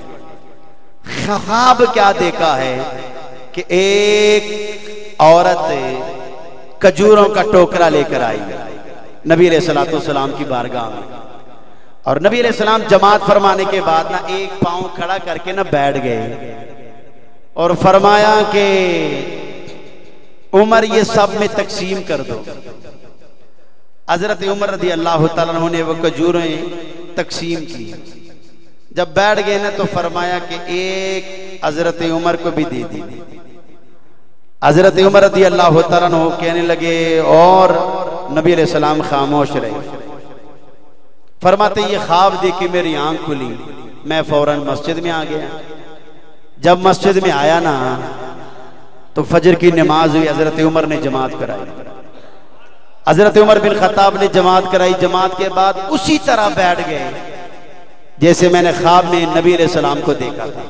خواب کیا دیکھا ہے کہ ایک عورت کھجوروں کا ٹوکرا لے کر آئی نبی علیہ السلام کی بارگاہ میں، اور نبی علیہ السلام جماعت فرمانے کے بعد نہ ایک پاؤں کھڑا کر کے نہ بیٹھ گئے اور فرمایا کہ عمر یہ سب میں تقسیم کر دو۔ حضرت عمر رضی اللہ تعالیٰ عنہ نے وہ کھجوریں تقسیم کی، جب بیٹھ گئے نا تو فرمایا کہ ایک حضرت عمر کو بھی دے دی۔ حضرت عمر رضی اللہ تعالیٰ عنہ کہنے لگے اور نبی علیہ السلام خاموش رہے۔ فرماتے یہ خواب دیکھ کے میری آنکھ کھلی، میں فوراً مسجد میں آ گیا۔ جب مسجد میں آیا نا تو فجر کی نماز ہوئی، حضرت عمر نے جماعت کرائی، حضرت عمر بن خطاب نے جماعت کرائی۔ جماعت کے بعد اسی طرح بیٹھ گئے جیسے میں نے خواب میں نبی علیہ السلام کو دیکھا تھا،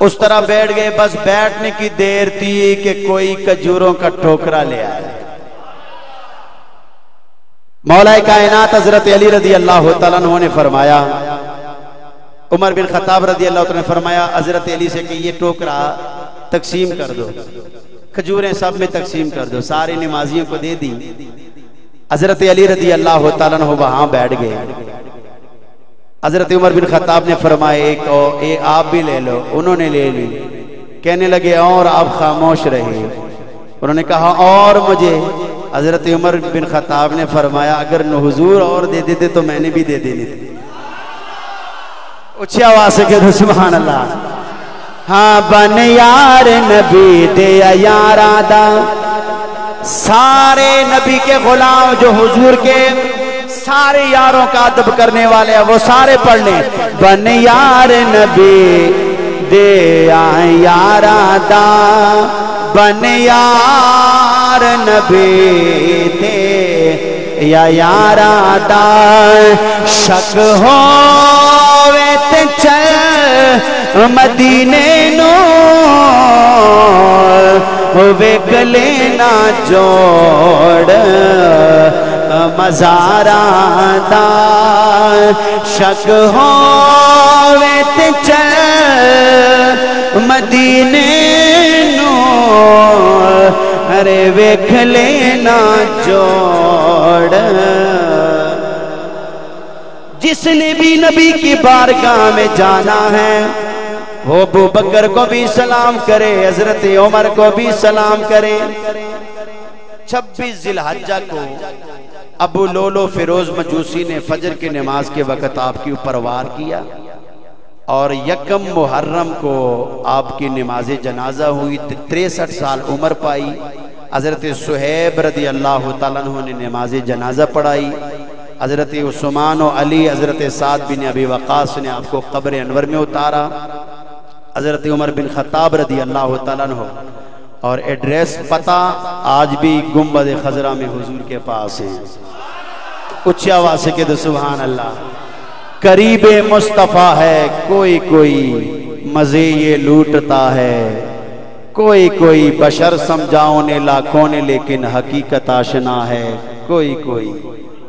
اس طرح بیٹھ گئے۔ بس بیٹھنے کی دیر تھی کہ کوئی کھجوروں کا ٹوکرا لے آیا۔ مولا کائنات حضرت علی رضی اللہ تعالیٰ عنہ نے فرمایا، عمر بن خطاب رضی اللہ تعالیٰ نے فرمایا حضرت علی سے کہ یہ ٹوکرا تقسیم کر دو، کھجوریں سب میں تقسیم کر دو۔ سارے نمازیوں کو دے دی۔ حضرت علی رضی اللہ تعالیٰ عنہ وہاں بیٹھ گئے۔ حضرت عمر بن خطاب نے فرمایا ایک آپ بھی لے لو، انہوں نے لے لی۔ کہنے لگے اور آپ خاموش رہے، انہوں نے کہا اور مجھے۔ حضرت عمر بن خطاب نے فرمایا اگر حضور اور دے دیتے تو میں نے بھی دے دینی تھی۔ اچھی آواز سے کہتے سبحان اللہ۔ ہاں بن یار نبی دیا یارا دا، سارے نبی کے غلام جو حضور کے سارے یاروں کا ادب کرنے والے ہیں وہ سارے پڑھ لیں۔ بن یار نبی دیا یارا دا، بن یار نبی دے یا یارا دا، شک ہووے تے چل مدینے نو، ہووے گلے نہ جوڑ مزاراں دا، شک ہووے تے چل مدینے نو، ارے ویکھ لینا جوڑ۔ جس نے بھی نبی کی بارگاہ میں جانا ہے وہ ابو بکر کو بھی سلام کرے، حضرت عمر کو بھی سلام کرے۔ 26 ذی الحجہ کو ابو لولو فیروز مجوسی نے فجر کی نماز کے وقت آپ کے اوپر وار کیا، اور یکم محرم کو آپ کی نماز جنازہ ہوئی۔ 63 سال عمر پائی۔ حضرت صہیب رضی اللہ تعالیٰ عنہ نے نماز جنازہ پڑھائی۔ حضرت عثمان و علی، حضرت سعد بن ابی وقاص نے آپ کو قبر انور میں اتارا۔ حضرت عمر بن خطاب رضی اللہ تعالیٰ عنہ، اور ایڈریس پتہ آج بھی گنبد خضرا میں حضور کے پاس ہے۔ اچھی آواز سے کہتے سبحان اللہ۔ قریب مصطفیٰ ہے کوئی کوئی مزے یہ لوٹتا ہے، کوئی کوئی بشر سمجھاؤں نے لاکھوں نے لیکن حقیقت آشنا ہے، کوئی کوئی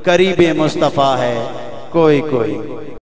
قریب مصطفیٰ ہے کوئی کوئی